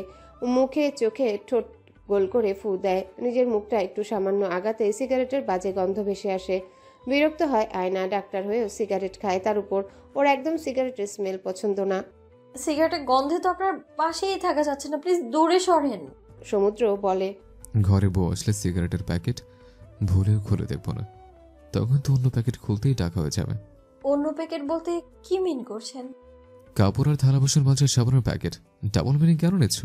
S3: মুখে চোখে ঠোঁট গোল করে ফু দেয়। নিজের মুখটা একটু সামান্য আগাতে সিগারেটের বাজে গন্ধ ভেসে আসে। বিরক্ত হয় আয়না। ডাক্তার হয়েও সিগারেট খায়, তার উপর ওর একদম সিগারেটের স্মেল পছন্দ না।
S2: সিগারেটের গন্ধে তো আপনার পাশেই থাকা যাচ্ছে না, প্লিজ দূরে সরেন।
S3: সমুদ্র বলে,
S4: ঘরে বউ আসলে সিগারেটের প্যাকেট ভুলেও খুলে দেখবো না, তখন তো অন্য প্যাকেট খুলতেই টাকা হয়ে যাবে।
S2: অন্য প্যাকেট বলতে কি মিন করছেন?
S4: কাপড় আর থালা বাসন মাজার সাবানের প্যাকেট। ডাবল মিনিং কেন নিচ্ছ?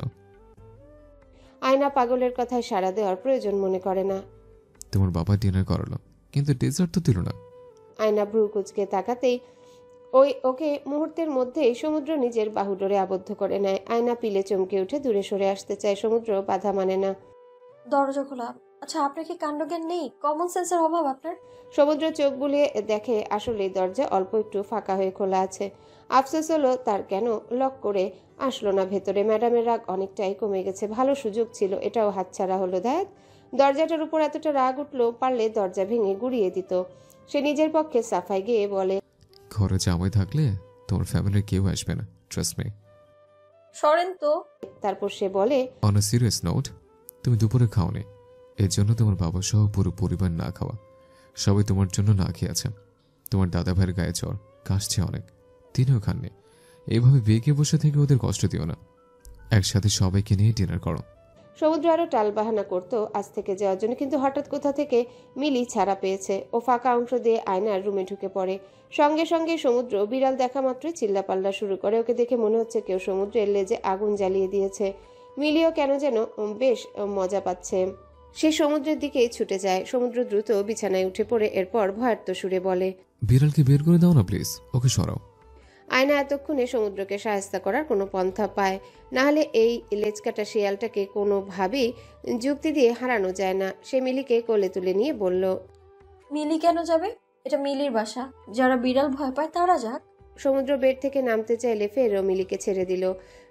S3: আয়না পাগলের কথায় সাড়া দেওয়ার প্রয়োজন মনে করে না।
S4: তোমার বাবা ডিনার করালো, কিন্তু ডেজার্ট তো দিল না।
S3: আয়না ভ্রু কুচকে তাকাতেই ওকে মুহূর্তের মধ্যেই সমুদ্র নিজের বাহুডোরে আবদ্ধ করে নেয়। আয়না পিলে চমকে উঠে দূরে সরে আসতে চায়। সমুদ্র বাধা মানে না।
S2: দরজা খোলা। আচ্ছা, আপনার কি কাণ্ডজ্ঞান নেই? কমন সেন্সের অভাব আপনার।
S3: সমুদ্র চোখ বুলিয়ে দেখে আসলে দরজা অল্প একটু ফাঁকা হয়ে খোলা আছে। আফসোস হলো তার কেন লক করে আসলো না ভেতরে। ম্যাডামের রাগ অনেকটাই কমে গেছে। ভালো সুযোগ ছিল, এটাও হাতছাড়া হলো। দেখ, দরজাটার উপর এতটা রাগ উঠলো, পারলে দরজা ভেঙে গুড়িয়ে দিত। সে নিজের পক্ষে সাফাই গিয়ে বলে,
S4: ঘরে জামাই থাকলে তোমার ফ্যামিলির কেউ আসবে না, ট্রাস্ট মি।
S2: সরেন তো।
S3: তারপর সে বলে,
S4: অন আ সিরিয়াস নোট, তুমি দুপুরে খাওনি, এর জন্য তোমার বাবা সহ পুরো পরিবার না খাওয়া। সবাই তোমার জন্য না খেয়ে আছে। তোমার দাদা ভাইয়ের গায়ে জ্বর, কাশছে অনেক, তিনিও খাননি। এইভাবে বেঁকে বসে থেকে ওদের কষ্ট দিও না, একসাথে সবাইকে নিয়ে ডিনার করো।
S3: সমুদ্র আরো টালবাহানা করতো আজ থেকে যাওয়ার জন্য, কিন্তু হঠাৎ কোথা থেকে মিলি ছাড়া পেয়েছে। ও ফাঁকা অংশ দিয়ে আয়নার রুমে ঢুকে পড়ে। সঙ্গে সঙ্গে সমুদ্র বিড়াল দেখা মাত্রই চিল্লাপাল্লা শুরু করে। ওকে দেখে মনে হচ্ছে কেউ সমুদ্রের লেজে আগুন জ্বালিয়ে দিয়েছে। মিলিও কেন যেন বেশ মজা পাচ্ছে। সে সমুদ্রের দিকেই ছুটে যায়। সমুদ্র দ্রুত বিছানায় উঠে পড়ে এরপর ভয়ার্ত সুরে বলে,
S4: বিড়ালকে বের করে দাও না প্লিজ, ওকে সরাও।
S3: আয়না এতক্ষণে সমুদ্রকে সাহায্য করার কোনো পন্থা পায় না, হলে এই লেজকাটা শিয়ালটাকে কোনোভাবেই যুক্তি দিয়ে হারানো যায় না। সে মিলিকে কোলে তুলে নিয়ে বলল,
S2: মিলি কেন যাবে? এটা মিলির বাসা। যারা বিড়াল ভয় পায় তারা যাক।
S3: সমুদ্র বেড থেকে নামতে চাইলে ফেরও মিলিকে ছেড়ে দিল।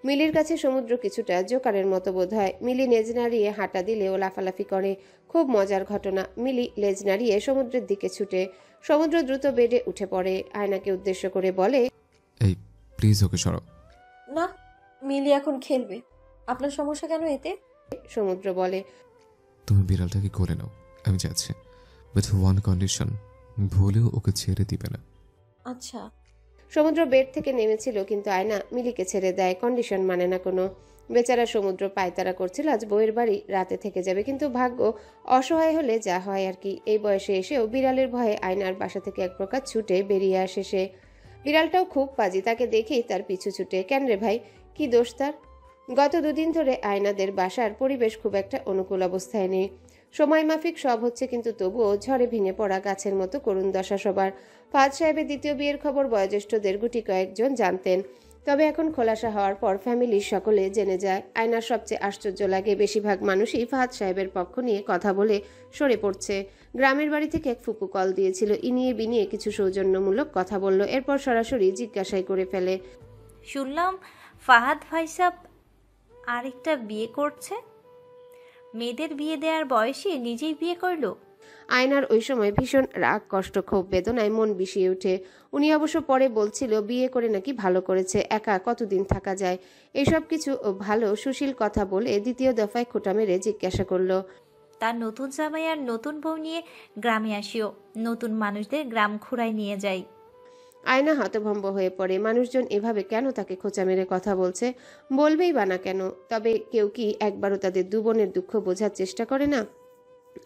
S3: মিলির কাছে সমুদ্র কিছুটা জোকারের মতো বোধ হয়। মিলি লেজ নাড়িয়ে হাঁটা দিলেও লাফালাফি করে। খুব মজার ঘটনা। মিলি লেজ নাড়িয়ে সমুদ্রের দিকে ছুটে। সমুদ্র দ্রুত বেডে উঠে পড়ে। আয়নাকে উদ্দেশ্য করে বলে,
S4: এই প্লিজ ওকে সরাও।
S2: না, মিলি এখন খেলবে। আপনার সমস্যা কেন এতে?
S3: সমুদ্র বলে,
S4: তুমি বিড়ালটাকে কোলে নাও, আমি যাচ্ছি, উইথ ওয়ান কন্ডিশন, ভুলেও ওকে ছেড়ে দিবে না।
S2: আচ্ছা।
S3: সমুদ্র বেড থেকে নেমেছিল, কিন্তু আয়না মিলিকে ছেড়ে দেয়। কন্ডিশন মানে না কোনো। বেচারা সমুদ্র পায়তারা করছিল আজ বউয়ের বাড়ি রাতে থেকে যাবে, কিন্তু ভাগ্য অসহায় হলে যা হয় আর কি। এই বয়সে এসেও বিড়ালের ভয়ে আয়নার বাসা থেকে এক প্রকার ছুটে বেরিয়ে আসে সে। বিড়ালটাও খুব পাজি, তাকে দেখেই তার পিছু ছুটে। কেন রে ভাই, কি দোষ তার? গত দুদিন ধরে আয়নাদের বাসার পরিবেশ খুব একটা অনুকূল অবস্থায় নেই। সময় মাফিক সব হচ্ছে, কিন্তু তবুও ঝড়ে ভেঙে পড়া গাছের মতো করুণ দশা সবার। ফাহাদ সাহেবের দ্বিতীয় বিয়ের খবর বয়োজ্যেষ্ঠদের গুটি কয়েকজন জানতেন, তবে এখন খোলাসা হওয়ার পর ফ্যামিলির সকলে জেনে যায়। আয়নার সবচেয়ে আশ্চর্য লাগে, বেশিরভাগ মানুষই ফাহাদ সাহেবের পক্ষ নিয়ে কথা বলে সরে পড়ছে। গ্রামের বাড়ি থেকে এক ফুপু কল দিয়েছিল, ইনিয়ে বিনিয়ে কিছু সৌজন্যমূলক কথা বলল, এরপর সরাসরি জিজ্ঞাসাই করে ফেলে,
S9: শুনলাম ফাহাদ ভাইসাব আরেকটা বিয়ে করছে, মেয়েদের বিয়ে দেওয়ার বয়সে নিজেই বিয়ে করলো।
S3: আয়নার ওই সময় ভীষণ রাগ, কষ্ট, ক্ষোভ, বেদনায় মন বিষিয়ে ওঠে। উনি অবশ্য পরে বলছিল বিয়ে করে নাকি ভালো করেছে, একা কতদিন থাকা যায়, এইসব কিছু ভালো সুশীল কথা বলে দ্বিতীয় দফায় খোঁটা মেরে জিজ্ঞাসা করলো,
S9: তার নতুন জামাই আর নতুন বউ নিয়ে গ্রামে আসিও, নতুন মানুষদের গ্রাম ঘুরায় নিয়ে যাই।
S3: আয়না হতভম্ব হয়ে পড়ে। মানুষজন এভাবে কেন তাকে খোঁচা মেরে কথা বলছে? বলবেই বা না কেন? তবে কেউ কি একবারও তাদের দু বোনের দুঃখ বোঝার চেষ্টা করে না?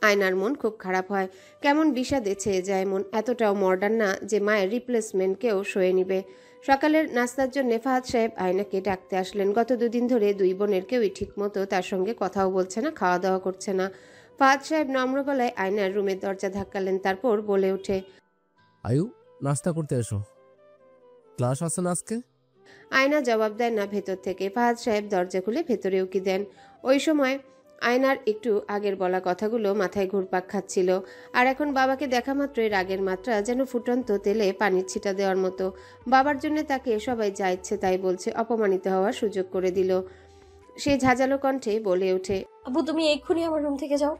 S3: আয়নার মন খুব খারাপ হয়, কেমন বিষাদে ছেয়ে যায় মন। এতটাও মডার্ন না যে মায়ের রিপ্লেসমেন্টকেও সয়ে নিবে। সকালের নাস্তার জন্য ফাহাদ সাহেব আয়নাকে ডাকতে আসলেন। গত দুদিন ধরে দুই বোনের কেউই ঠিক মতো তার সঙ্গে কথাও বলছে না, খাওয়া দাওয়া করছে না। ফাহাদ সাহেব নম্র গলায় আয়নার রুমের দরজা ধাক্কালেন, তারপর বলে ওঠে,
S5: আয়ু, নাস্তা করতে এসো, ক্লাস আছে না আজকে?
S3: আয়না জবাব দেয় না ভেতর থেকে। ফাহাদ সাহেব দরজা খুলে ভেতরে উকি দেন। ওই সময় আয়নার একটু আগের বলা কথাগুলো মাথায় ঘুরপাক খাচ্ছিল, আর এখন বাবাকে দেখা মাত্রই রাগের মাত্রা যেন ফুটন্ত তেলে পানির ছিটা দেওয়ার মতো। বাবার জন্য তাকে সবাই যা ইচ্ছে তাই বলছে, অপমানিত হওয়ার সুযোগ করে দিল। সে ঝাঁঝালো কণ্ঠে বলে ওঠে,
S2: আব্বু তুমি এক্ষুনি আমার রুম থেকে যাও,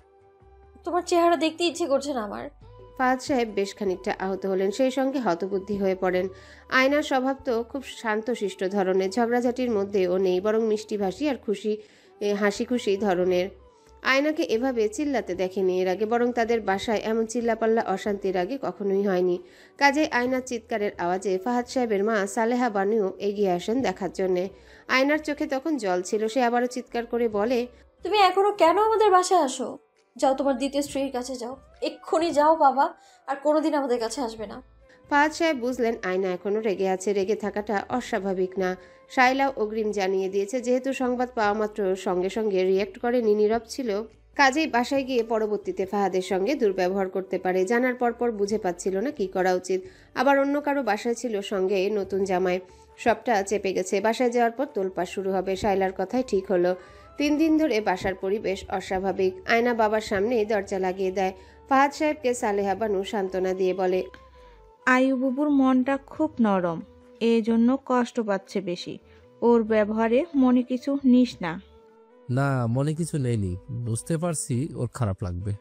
S2: তোমার চেহারা দেখতে ইচ্ছে করছে না আমার।
S3: ফাহাদ সাহেব বেশ খানিকটা আহত হলেন, সেই সঙ্গে হতবুদ্ধি হয়ে পড়েন। আয়নার স্বভাব তো খুব শান্তশিষ্ট ধরনের, ঝগড়াঝাটির মধ্যেও নেই, বরং মিষ্টিভাষী আর হাসি খুশি ধরনের। আয়নাকে এভাবে চিল্লাতে দেখেনি এর আগে, বরং তাদের বাসায় এমন চিল্লাপাল্লা অশান্তির আগে কখনোই হয়নি। কাজে আয়নার চিৎকারের আওয়াজে ফাহাদ সাহেবের মা সালেহা বানুও এগিয়ে আসেন দেখার জন্যে। আয়নার চোখে তখন জল ছিল, সে আবারও চিৎকার করে বলে,
S2: তুমি এখনো কেন আমাদের বাসায় আসো? যাও তোমার দ্বিতীয় স্ত্রীর কাছে যাও, এক্ষুনি যাও বাবা, আর কোনোদিন আমাদের কাছে আসবে না।
S3: ফাহাদ সাহেব বুঝলেন আয়না এখনো রেগে আছে। রেগে থাকাটা অস্বাভাবিক না। শাইলাও অগ্রিম জানিয়ে দিয়েছে, যেহেতু সংবাদ পাওয়া মাত্র সঙ্গে সঙ্গে রিয়েক্ট করেনি, নীরব ছিল, কাজেই বাসায় গিয়ে পরবর্তীতে ফাহাদের সঙ্গে দুর্ব্যবহার করতে পারে। জানার পর বুঝে পাচ্ছিল না কি করা উচিত। আবার অন্য কারো বাসায় ছিল সঙ্গে নতুন জামাই, সবটা চেপে গেছে। বাসায় যাওয়ার পর তোলপাড় শুরু হবে। শাইলার কথাই ঠিক হলো। 3 দিন ধরে বাসার পরিবেশ অস্বাভাবিক। আয়না বাবার সামনেই দরজা লাগিয়ে দেয়। ফাহাদ সাহেবকে সালেহা বানু সান্ত্বনা দিয়ে বলে,
S6: আয়ু বুবুর মনটা খুব নরম, এই জন্য কষ্ট পাচ্ছে বেশি। ওর ব্যবহারে মনে কিছু নিস না।
S5: না, মনে কিছু নেইনি, বুঝতে পারছি ওর খারাপ লাগবে।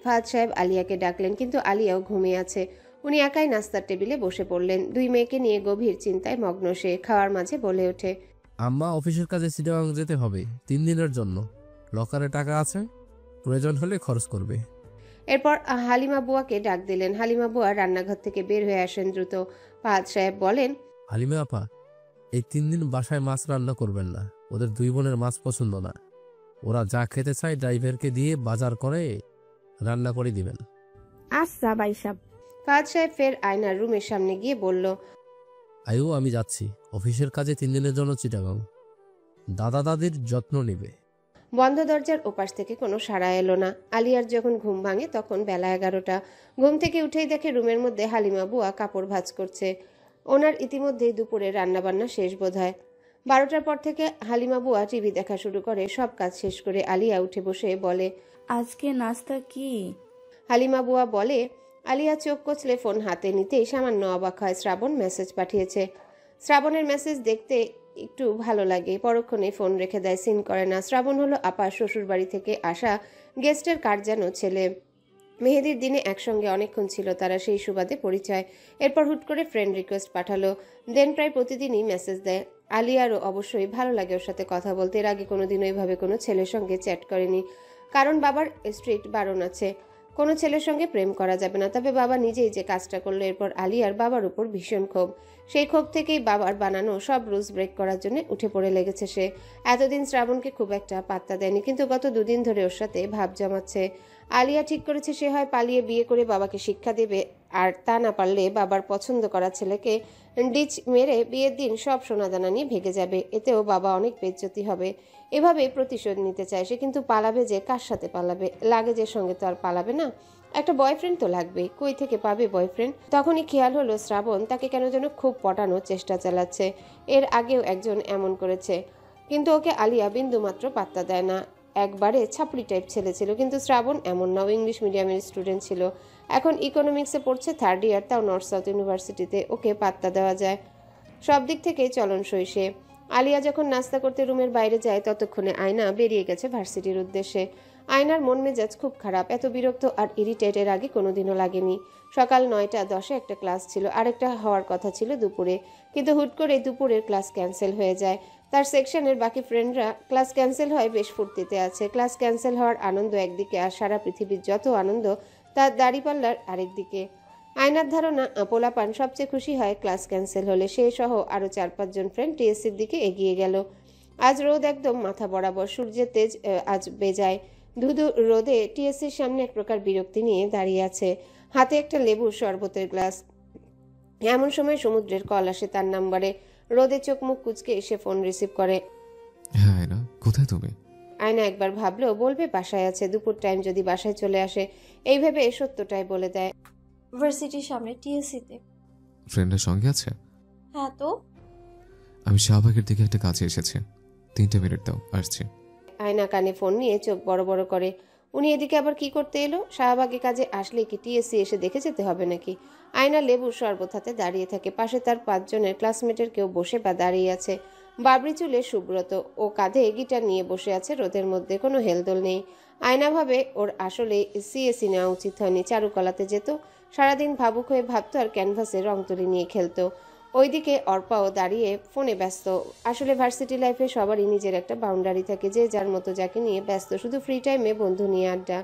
S3: ফাহাদ সাহেব আলিয়াকে ডাকলেন, কিন্তু আলিয়াও ঘুমিয়ে আছে। উনি একাই নাস্তার টেবিলে বসে পড়লেন। 2 মেয়েকে নিয়ে গভীর চিন্তায় মগ্ন সে। খাওয়ার মাঝে বলে ওঠে,
S5: আম্মা, অফিসের কাজে চিটাগাং যেতে হবে 3 দিনের জন্য, লকারে টাকা আছে, প্রয়োজন হলে খরচ করবে।
S3: এরপর হালিমা বুয়াকে ডাক দিলেন। হালিমা বুয়া রান্নাঘর থেকে বের হয়ে আসেন দ্রুত। ফাহাদ সাহেব বলেন,
S5: হালিমা আপা, এই 3 দিন বাসায় মাছ রান্না করবেন না, ওদের 2 বোনের মাছ পছন্দ না। ওরা যা খেতে চায় ড্রাইভারকে দিয়ে বাজার করে রান্না করে দিবেন।
S6: আচ্ছা ভাইসাব।
S3: ফাহাদ সাহেব ফের আয়নার রুমের সামনে গিয়ে বলল,
S5: আয়ু, আমি যাচ্ছি অফিসের কাজে 3 দিনের জন্য চিটাগাং, দাদা দাদির যত্ন নেবে।
S3: বন্ধ দরজার ওপাশ থেকে কোনো সাড়া এলো না। আলিয়ার যখন ঘুম ভাঙে তখন বেলা 11টা। ঘুম থেকে উঠেই দেখে রুমের মধ্যে হালিমা বুয়া কাপড় ভাঁজ করছে। ওনার ইতিমধ্যেই দুপুরে রান্নাবান্না শেষ বোধহয়। 12টার পর থেকে হালিমা বুয়া টিভি দেখা শুরু করে। সব কাজ শেষ করে আলিয়া উঠে বসে বলে,
S6: আজকে নাস্তা কি?
S3: হালিমা বুয়া বলে। আলিয়া চোখ কচলে ফোন হাতে নিতেই সামান্য অবাক হয়। শ্রাবণ মেসেজ পাঠিয়েছে। শ্রাবণের মেসেজ দেখতে একটু ভালো লাগে, পরক্ষণে ফোন রেখে দেয়, সিন করে না। শ্রাবণ হলো আপার শ্বশুর বাড়ি থেকে আসা গেস্টের কার যেন ছেলে। মেহেদির দিনে একসঙ্গে অনেকক্ষণ ছিল তারা, সেই সুবাদে পরিচয়। এরপর হুট করে ফ্রেন্ড রিকোয়েস্ট পাঠালো। দেন প্রায় প্রতিদিনই মেসেজ দেয়। আলিয়ারও অবশ্যই ভালো লাগে ওর সাথে কথা বলতে। এর আগে কোনোদিনও এইভাবে কোনো ছেলের সঙ্গে চ্যাট করেনি, কারণ বাবার স্ট্রিক্ট বারণ আছে, কোনো ছেলের সঙ্গে প্রেম করা যাবে না। তবে বাবা নিজেই যে কাজটা করলো, এরপর আলিয়ার বাবার উপর ভীষণ ক্ষোভ। সেই ক্ষোভ থেকেই বাবার বানানো সব রুলস ব্রেক করার জন্য উঠে পড়ে লেগেছে সে। এতদিন শ্রাবণকে খুব একটা পাত্তা দেয়নি, কিন্তু গত দুদিন ধরে ওর সাথে ভাব জমাচ্ছে। আলিয়া ঠিক করেছে সে হয় পালিয়ে বিয়ে করে বাবাকে শিক্ষা দেবে, আর তা না পারলে বাবার পছন্দ করা ছেলেকে ডিচ মেরে বিয়ের দিন সব সোনাদানা নিয়ে ভেগে যাবে। এতেও বাবা অনেক বেজ্জতি হবে। এভাবে প্রতিশোধ নিতে চায় সে, কিন্তু পালাবে যে কার সাথে পালাবে? লাগেজের সঙ্গে তো আর পালাবে না। একটা বয়ফ্রেন্ড তো লাগবে, কই থেকে পাবে বয়ফ্রেন্ড? তখনই খেয়াল হলো শ্রাবণ তাকে কেন যেন খুব পটানোর চেষ্টা চালাচ্ছে। এর আগেও একজন এমন করেছে, কিন্তু ওকে আলিয়া বিন্দুমাত্র পাত্তা দেয় না। একবারে ছাপড়ি টাইপ ছেলে ছিল, কিন্তু শ্রাবণ এমন না। ও ইংলিশ মিডিয়ামের স্টুডেন্ট ছিল, এখন ইকোনমিক্সে পড়ছে, 3rd ইয়ার, তাও নর্থ সাউথ ইউনিভার্সিটিতে। ওকে পাত্তা দেওয়া যায়, সব দিক থেকেই চলনসই সে। আলিয়া যখন নাস্তা করতে রুমের বাইরে যায়, ততক্ষণে আয়না বেরিয়ে গেছে ভার্সিটির উদ্দেশ্যে। আয়নার মন মেজাজ খুব খারাপ, এত বিরক্ত আর ইরিটেটের আগে কোনোদিনও লাগেনি। সকাল 9টা 10-এ একটা ক্লাস ছিল, আরেকটা হওয়ার কথা ছিল দুপুরে, কিন্তু হুট করে দুপুরের ক্লাস ক্যান্সেল হয়ে যায়। তার সেকশনের বাকি ফ্রেন্ডরা ক্লাস ক্যান্সেল হয় বেশ ফুর্তিতে আছে। ক্লাস ক্যান্সেল হওয়ার আনন্দ একদিকে, আর সারা পৃথিবীর যত আনন্দ তার দাড়িপাল্লার আরেকদিকে। আয়নার ধারণা পোলাপান সবচেয়ে খুশি হয় ক্লাস ক্যান্সেল হলে। সে সহ আরও 4-5 জন ফ্রেন্ড টিএসসির দিকে এগিয়ে গেল। আজ রোদ একদম মাথা বরাবর, সূর্যের তেজ আজ বেজায়। ধুধু রোদে টিএসসির সামনে এক প্রকার বিরক্তি নিয়ে দাঁড়িয়ে আছে, হাতে একটা লেবুর শরবতের গ্লাস। এমন সময় সমুদ্রের কল আসে তার নাম্বারে। রোদে চোখ মুখ কুচকে এসে ফোন রিসিভ করে।
S4: হ্যাঁ আয়না, কোথায় তুমি?
S3: আয়না একবার ভাবলো বলবে বাসায় আছে, দুপুর টাইম যদি বাসায় চলে আসে। এই ভেবে সত্যটাই বলে দেয়।
S2: ভার্সিটির সামনে টিএসসিতে।
S4: ফ্রেন্ডের সঙ্গে আছে?
S2: হ্যাঁ তো।
S4: আমি শাহবাগের দিকে একটা কাজে এসেছি, 3 মিনিট দাও, আসছি।
S3: আয়না কানে ফোন নিয়ে চোখ বড় বড় করে। উনি এদিকে আবার কি করতে এলো? শাহবাগে কাজে আসলে কি টিএসসি এসে দেখে যেতে হবে নাকি? আয়না লেবুর শরবত হাতে দাঁড়িয়ে থাকে। পাশে তার 5 জনের ক্লাসমেটের কেউ বসে বা দাঁড়িয়ে আছে। বাবরি চুলে সুব্রত, ও কাঁধে গিটার নিয়ে বসে আছে। রোদের মধ্যে কোনো হেলদোল নেই। আয়না ভাবে ওর আসলে সিএসসি নেওয়া উচিত হয়নি, চারুকলাতে যেত, সারাদিন ভাবুক হয়ে ভাবতো আর ক্যানভাসে রং তুলি নিয়ে খেলতো। ওইদিকে অর্পাও দাঁড়িয়ে ফোনে ব্যস্ত। আসলে ভার্সিটি লাইফে সবারই নিজের একটা বাউন্ডারি থাকে, যে যার মতো যাকে নিয়ে ব্যস্ত, শুধু ফ্রি টাইমে বন্ধু নিয়ে আড্ডা।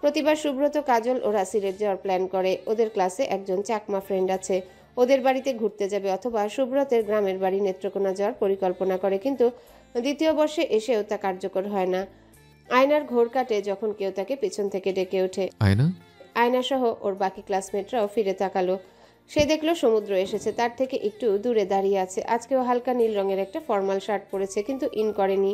S3: প্রতিবার সুব্রত, কাজল ওরা সিলেট যাওয়ার প্ল্যান করে। ওদের ক্লাসে একজন চাকমা ফ্রেন্ড আছে, ওদের বাড়িতে ঘুরতে যাবে, অথবা সুব্রতের গ্রামের বাড়ি নেত্রকোনা যাওয়ার পরিকল্পনা করে, কিন্তু দ্বিতীয় বর্ষে এসেও তা কার্যকর হয় না। আয়নার ঘোর কাটে যখন কেউ তাকে পেছন থেকে ডেকে ওঠে।
S4: আয়না?
S3: আয়না সহ ওর বাকি ক্লাসমেটরাও ফিরে তাকালো। সে দেখলো সমুদ্র এসেছে, তার থেকে একটু দূরে দাঁড়িয়ে আছে। আজকেও হালকা নীল রঙের একটা ফর্মাল শার্ট পরেছে, কিন্তু ইন করেনি।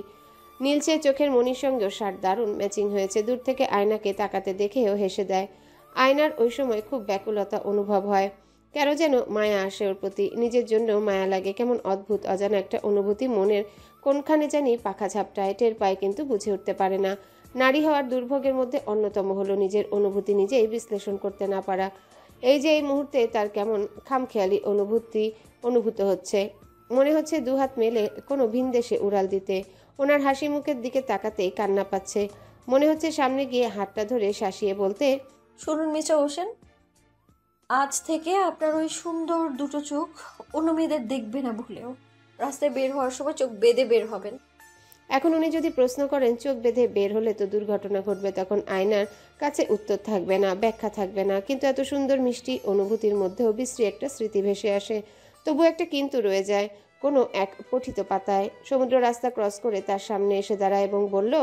S3: নীলচে চোখের মনির সঙ্গেও শার্ট দারুণ ম্যাচিং হয়েছে। দূর থেকে আয়নাকে তাকাতে দেখেও হেসে দেয়। আয়নার ওই সময় খুব ব্যাকুলতা অনুভব হয়, কেন যেন মায়া আসে ওর প্রতি, নিজের জন্যও মায়া লাগে। কেমন অদ্ভুত অজানা একটা অনুভূতি মনের কোনখানে জানি পাখা ঝাপটায়, টের পায় কিন্তু বুঝে উঠতে পারে না। নারী হওয়ার দুর্ভোগের মধ্যে অন্যতম হলো নিজের অনুভূতি নিজেই বিশ্লেষণ করতে না পারা। এই যে এই মুহূর্তে তার কেমন খামখেয়ালি অনুভূত হচ্ছে, মনে হচ্ছে দুহাত মেলে কোনো ভিনদেশে উড়াল দিতে। ওনার হাসি মুখের দিকে তাকাতেই কান্না পাচ্ছে। মনে হচ্ছে সামনে গিয়ে হাতটা ধরে শাসিয়ে বলতে,
S2: শুনুন মিস্টার হোসেন, আজ থেকে আপনার ওই সুন্দর দুটো চোখ অন্য মেয়েদের দেখবে না ভুলেও। রাস্তায় বের হওয়ার সময় চোখ বেঁধে বের হবেন।
S3: এখন উনি যদি প্রশ্ন করেন চোখ বেঁধে বের হলে তো দুর্ঘটনা ঘটবে, তখন আয়নার কাছে উত্তর থাকবে না, ব্যাখ্যা থাকবে না। কিন্তু এত সুন্দর মিষ্টি অনুভূতির মধ্যেও বিশ্রী একটা স্মৃতি ভেসে আসে। তবু একটা কিন্তু রয়ে যায় কোনো এক পঠিত পাতায়। সমুদ্র রাস্তা ক্রস করে তার সামনে এসে দাঁড়ায় এবং বলল,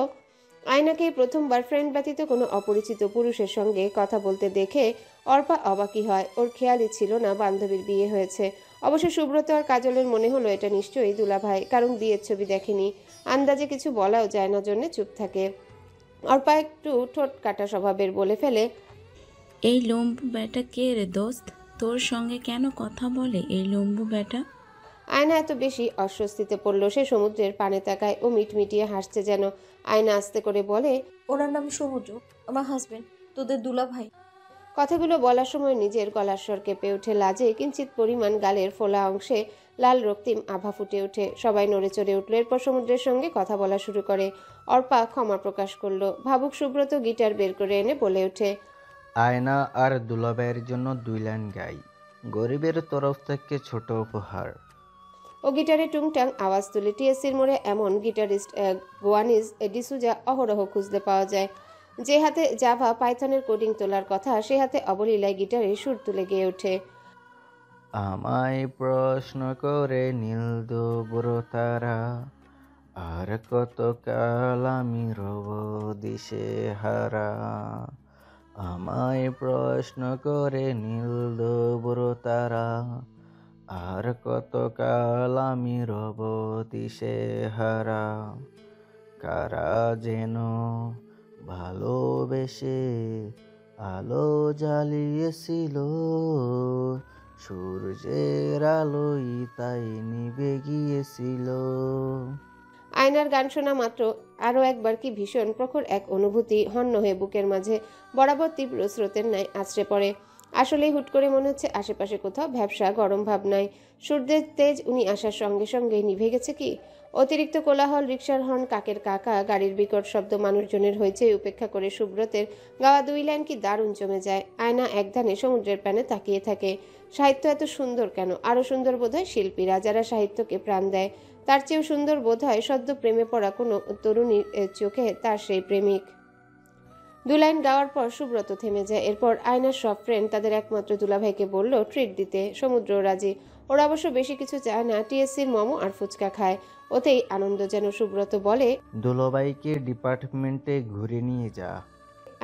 S3: আয়নাকে প্রথমবার ফ্রেন্ড ব্যতীত কোনো অপরিচিত পুরুষের সঙ্গে কথা বলতে দেখে অর্পা অবাকই হয়। ওর খেয়ালই ছিল না বান্ধবীর বিয়ে হয়েছে। অবশ্য সুব্রত আর কাজলের মনে হলো এটা নিশ্চয়ই দুলাভাই, কারণ বিয়ের ছবি দেখেনি। আন্দাজে কিছু বলাও যায় না জন্য চুপ থাকে। অর্পা একটু ঠোঁট কাটা স্বভাবের বলে ফেলে,
S6: এই লম্বু ব্যাটা কে রে দোস্ত? তোর সঙ্গে কেন কথা বলে এই লম্বু ব্যাটা?
S3: আয়না এত বেশি অস্বস্তিতে পড়ল, সে সমুদ্রের পানে তাকায়। ও মিটমিটিয়ে হাসছে যেন। আয়না আস্তে করে বলে,
S2: ওনার নাম সমুদ্র, আমার হাজবেন্ড, তোদের দুলাভাই।
S3: কথাগুলো বলার সময় নিজের গলার স্বর কেঁপে ওঠে। লাজে কিঞ্চিত পরিমাণ গালের ফোলা অংশে লাল রক্তিম আভা ফুটে ওঠে। সবাই নড়ে চড়ে উঠল। এরপর সমুদ্রের সঙ্গে কথা বলা শুরু করে। অর্পা ক্ষমা প্রকাশ করলো। ভাবুক সুব্রত গিটার বের করে এনে বলে ওঠে,
S10: আয়না আর দুলাভাইয়ের জন্য 2 লাইন গাই, গরিবের তরফ থেকে ছোট উপহার।
S3: ও গিটারে টুংটাং আওয়াজ তুলে। টিএসসির মোড়ে এমন গিটারিস্ট গোয়ানিজ ডিসুজা অহরহ খুঁজতে পাওয়া যায়। যে হাতে জাভা পাইথনের কোডিং তোলার কথা, সে হাতে অবলীলায় গিটারে সুর তুলে গেয়ে ওঠে।
S10: আমায় প্রশ্ন করে নীল দুবুর তারা, আর কত কাল আমি রব দিশে হারা। আমায় প্রশ্ন করে নীল দুবুর তারা, আর কত কাল আমি রব দিশে হারা। কারা যেন ভালোবেসে আলো জ্বালিয়েছিল, সূর্যের আলোই তাই নিভে গিয়েছিল।
S3: আয়নার গান শোনা মাত্র আরও একবার কি ভীষণ প্রখর এক অনুভূতি হন্য হয়ে বুকের মাঝে বরাবর তীব্র স্রোতের ন্যায় আছড়ে পড়ে। আসলেই হুট করে মনে হচ্ছে আশেপাশে কোথাও ভ্যাবসা গরম ভাব নাই। সূর্যের তেজ উনি আসার সঙ্গে সঙ্গে নিভে গেছে কি? অতিরিক্ত কোলাহল, রিকশার হর্ন, কাকের কাকা, গাড়ির বিকট শব্দ, মানুষজনের হইচই উপেক্ষা করে সুব্রতের গাওয়া 2 লাইন কি দারুণ জমে যায়। আয়না একধানে সমুদ্রের পানে তাকিয়ে থাকে। সাহিত্য এত সুন্দর কেন? আরও সুন্দর বোধহয় শিল্পীরা, যারা সাহিত্যকে প্রাণ দেয়। তার চেয়েও সুন্দর বোধ হয় সদ্য প্রেমে পড়া কোনো তরুণীর চোখে তার সেই প্রেমিক। 2 লাইন গাওয়ার পর সুব্রত থেমে যায়। এরপর আয়নার সব ফ্রেন্ড তাদের একমাত্র দুলাভাইকে বলল ট্রিট দিতে। সমুদ্র রাজি। ওরা অবশ্য বেশি কিছু চায় না, টিএসসির মোমো আর ফুচকা খায়। ওতেই আনন্দ যেন। সুব্রত বলে,
S10: দুলাভাইকে ডিপার্টমেন্টে ঘুরে নিয়ে যা।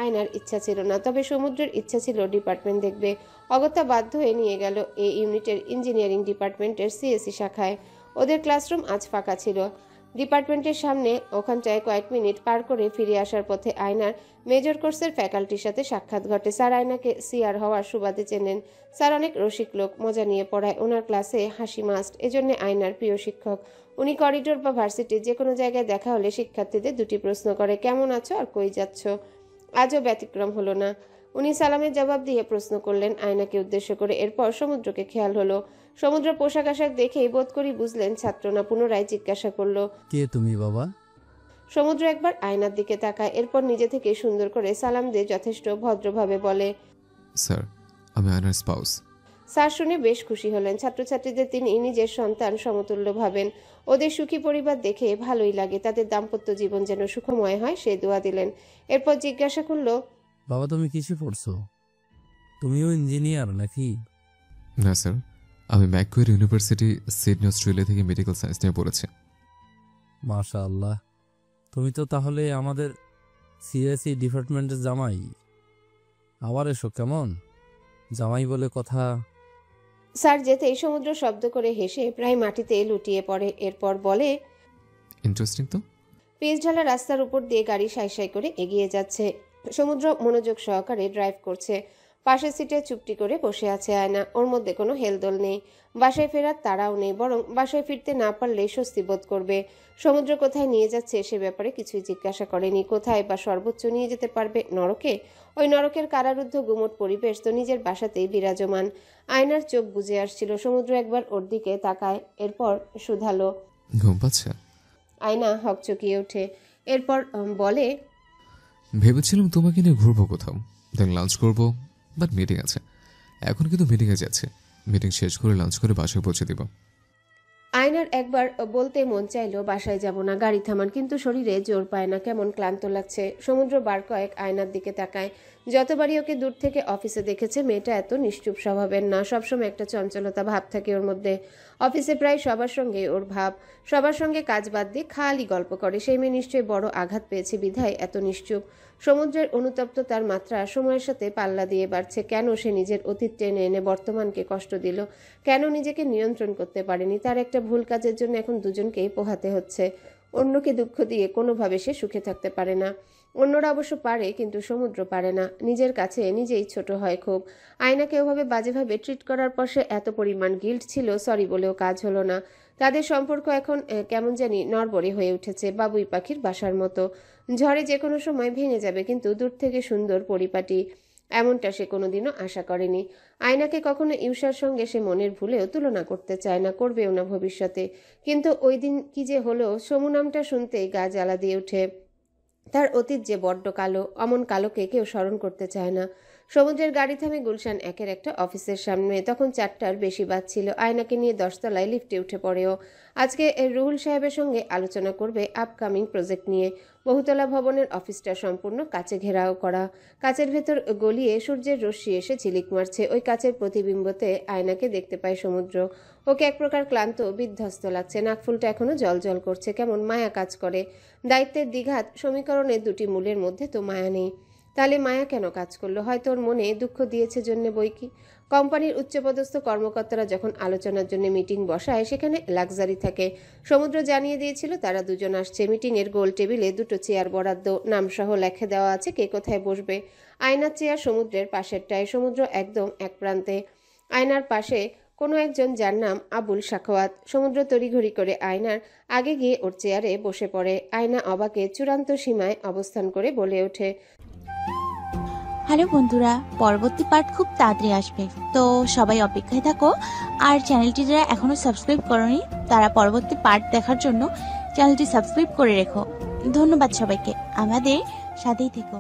S3: আয়নার ইচ্ছা ছিল না, তবে সমুদ্রের ইচ্ছা ছিল ডিপার্টমেন্ট দেখবে। অগত্যা বাধ্য হয়ে নিয়ে গেল এ ইউনিটের ইঞ্জিনিয়ারিং ডিপার্টমেন্টের সিএসসি শাখায়। ওদের ক্লাসরুম আজ ফাঁকা ছিল। ডিপার্টমেন্টের সামনে ওখানটায় কয়েক মিনিট পার করে ফিরে আসার পথে আয়নার মেজর কোর্সের ফ্যাকাল্টির সাথে সাক্ষাৎ ঘটে। স্যার আয়নাকে সিআর হওয়ার সুবাদে চেনেন। স্যার অনেক রসিক লোক, মজা নিয়ে পড়ায়। ওনার ক্লাসে হাসি মাস্ট, এজন্য আয়নার প্রিয় শিক্ষক। উনি করিডোর বা ভার্সিটির যে কোনো জায়গায় দেখা হলে শিক্ষার্থীদের 2টি প্রশ্ন করে, কেমন আছো আর কই যাচ্ছ। আজও ব্যতিক্রম হলো না। উনি সালামের জবাব দিয়ে প্রশ্ন করলেন আয়নাকে উদ্দেশ্য করে। এরপর সমুদ্রকে খেয়াল হলো। সমুদ্র পোশাক আশাক দেখেই বোধ করি বুঝলেন ছাত্র না। পুনরায় জিজ্ঞাসা করলো,
S5: কে তুমি বাবা?
S3: সমুদ্র একবার আয়নার দিকে তাকায়, এরপর নিজে থেকে সুন্দর করে সালাম দিয়ে যথেষ্ট ভদ্রভাবে বলে,
S4: স্যার, আমি আয়নার স্পাউস।
S3: স্যার শুনে বেশ খুশি হলেন। ছাত্রছাত্রীদের তিনি নিজের সন্তান সমতুল্য ভাবেন। ওদের সুখী পরিবার দেখে ভালোই লাগে। তাদের দাম্পত্য জীবন যেন সুখময় হয়, সেই দোয়া দিলেন। এরপর জিজ্ঞাসা করলো,
S5: বাবা তুমি কিসে পড়ছো? তুমিও ইঞ্জিনিয়ার নাকি?
S4: না স্যার, আমি ম্যাককুয়ার ইউনিভার্সিটি সিডনি অস্ট্রেলিয়া থেকে মেডিকেল সায়েন্স নিয়ে পড়েছি।
S5: মাশাআল্লাহ, তুমি তো তাহলে আমাদের সিএসসি ডিপার্টমেন্টের জামাই। আবার এসো কেমন, জামাই বলে কথা।
S3: স্যার যেতেই সমুদ্র শব্দ করে হেসে প্রায় মাটিতে লুটিয়ে পড়ে। এরপর বলে,
S4: ইন্টারেস্টিং তো।
S3: পিচ ঢালা রাস্তার উপর দিয়ে গাড়ি সাই সাই করে এগিয়ে যাচ্ছে। সমুদ্র মনোযোগ সহকারে ড্রাইভ করছে। পাশের সিটে চুপটি করে বসে আছে আয়না। ওর মধ্যে কোনো হেলদোল নেই, বাসায় ফেরার তাড়াও নেই, বরং বাসায় ফিরতে না পারলে স্বস্তি বোধ করবে। সমুদ্র কোথায় নিয়ে যাচ্ছে সে ব্যাপারে কিছুই জিজ্ঞাসা করেনি। কোথায় বা সর্বোচ্চ নিয়ে যেতে পারবে? নরকে? ওই নরকের কারারুদ্ধ গুমট পরিবেশ তো নিজের বাসাতেই বিরাজমান। আয়নার চোখ বুজে আসছিল। সমুদ্র একবার ওর দিকে তাকায়, এরপর শুধালো।
S4: ঘুম পাচ্ছে?
S3: আয়না হকচকিয়ে ওঠে। এরপর বলে,
S4: ভেবেছিলাম তোমাকে নিয়ে ঘুরবো কোথাও, দেন লাঞ্চ করবো, বাট মিটিং আছে। এখন কিন্তু মিটিংয়ে যাচ্ছে। মিটিং শেষ করে লাঞ্চ করে বাসায় পৌঁছে দিব।
S3: আয়নার একবার বলতে মন চাইলো বাসায় যাব না, গাড়ি থামান, কিন্তু শরীরে জোর পায় না, কেমন ক্লান্ত লাগছে। সমুদ্র বার কয়েক আয়নার দিকে তাকায়। যতবারই ওকে দূর থেকে অফিসে দেখেছে, মেয়েটা এত নিশ্চুপ স্বভাবের না। সবসময় একটা চঞ্চলতা ভাব থাকে ওর মধ্যে। অফিসে প্রায় সবার সঙ্গে ওর ভাব, সবার সঙ্গে কাজ বাদ দিয়ে খালি গল্প করে। সেই মেয়ে নিশ্চয়ই বড় আঘাত পেয়েছে বিধায় এত নিশ্চুপ। সমুদ্রের অনুতপ্ততার মাত্রা সময়ের সাথে পাল্লা দিয়ে বাড়ছে। কেন সে নিজের অতীত টেনে এনে বর্তমানকে কষ্ট দিল? কেন নিজেকে নিয়ন্ত্রণ করতে পারেনি? তার একটা ভুল কাজের জন্য এখন দুজনকেই পোহাতে হচ্ছে। অন্যকে দুঃখ দিয়ে কোনোভাবে সে সুখে থাকতে পারে না। অন্যরা অবশ্য পারে, কিন্তু সমুদ্র পারে না। নিজের কাছে নিজেই ছোট হয় খুব। আয়নাকে ওভাবে বাজেভাবে ট্রিট করার পর সে এত পরিমাণ গিল্ট ছিল, সরি বলেও কাজ হলো না। তাদের সম্পর্ক এখন কেমন জানি নড়বড়ে হয়ে উঠেছে, বাবুই পাখির বাসার মতো। ঝড়ে যে কোনো সময় ভেঙে যাবে, কিন্তু দূর থেকে সুন্দর পরিপাটি, এমনটা সে কোনোদিনও আশা করেনি। আয়নাকে কখনো ইউসার সঙ্গে সে মনের ভুলেও তুলনা করতে চায় না, করবেও না ভবিষ্যতে। কিন্তু ওই দিন কি যে হলো, সমু নামটা শুনতেই গা জ্বালা দিয়ে ওঠে। তার অতীত যে বড্ড কালো, অমন কালোকে কেউ স্মরণ করতে চায় না। সমুদ্রের গাড়ি থামে গুলশান একের একটা অফিসের সামনে। তখন 4টার বেশি বাজছিল। আয়নাকে নিয়ে 10তলায় লিফটে উঠে পড়েও। আজকে রুহুল সাহেবের সঙ্গে আলোচনা করবে আপকামিং প্রজেক্ট নিয়ে। বহুতলা ভবনের অফিসটা সম্পূর্ণ কাচে ঘেরাও করা। কাচের ভেতর গলিয়ে সূর্যের রশ্মি এসে ঝিলিক মারছে। ওই কাচের প্রতিবিম্বতে আয়নাকে দেখতে পায় সমুদ্র। ওকে এক প্রকার ক্লান্ত, বিধ্বস্ত লাগছে। নাকফুলটা এখনো জল করছে, কেমন মায়া কাজ করে। দায়িত্বের দ্বিঘাত সমীকরণের দুটি মূলের মধ্যে তো মায়া নেই। তাহলে মায়া কেন কাজ করলো? হয়তো ওর মনে দুঃখ দিয়েছে জন্য বই কি। কোম্পানির উচ্চপদস্থ কর্মকর্তারা যখন আলোচনার জন্য মিটিং বসায় সেখানে লাক্সারি থাকে। সমুদ্র জানিয়ে দিয়েছিল তারা দুজন আসছে। মিটিংয়ের গোল টেবিলে 2টো চেয়ার বরাদ্দ, নামসহ লেখে দেওয়া আছে কে কোথায় বসবে। আয়নার চেয়ার সমুদ্রের পাশেরটায়, সমুদ্র একদম এক প্রান্তে। আয়নার পাশে কোনো একজন যার নাম আবুল সাখাওয়াত। সমুদ্র তড়িঘড়ি করে আয়নার আগে গিয়ে ওর চেয়ারে বসে পড়ে। আয়না অবাকে চূড়ান্ত সীমায় অবস্থান করে বলে ওঠে,
S11: হ্যালো বন্ধুরা, পরবর্তী পার্ট খুব তাড়াতাড়ি আসবে, তো সবাই অপেক্ষায় থাকো। আর চ্যানেলটি যারা এখনো সাবস্ক্রাইব করোনি তারা পরবর্তী পার্ট দেখার জন্য চ্যানেলটি সাবস্ক্রাইব করে রেখো। ধন্যবাদ সবাইকে, আমাদের সাথেই থেকো।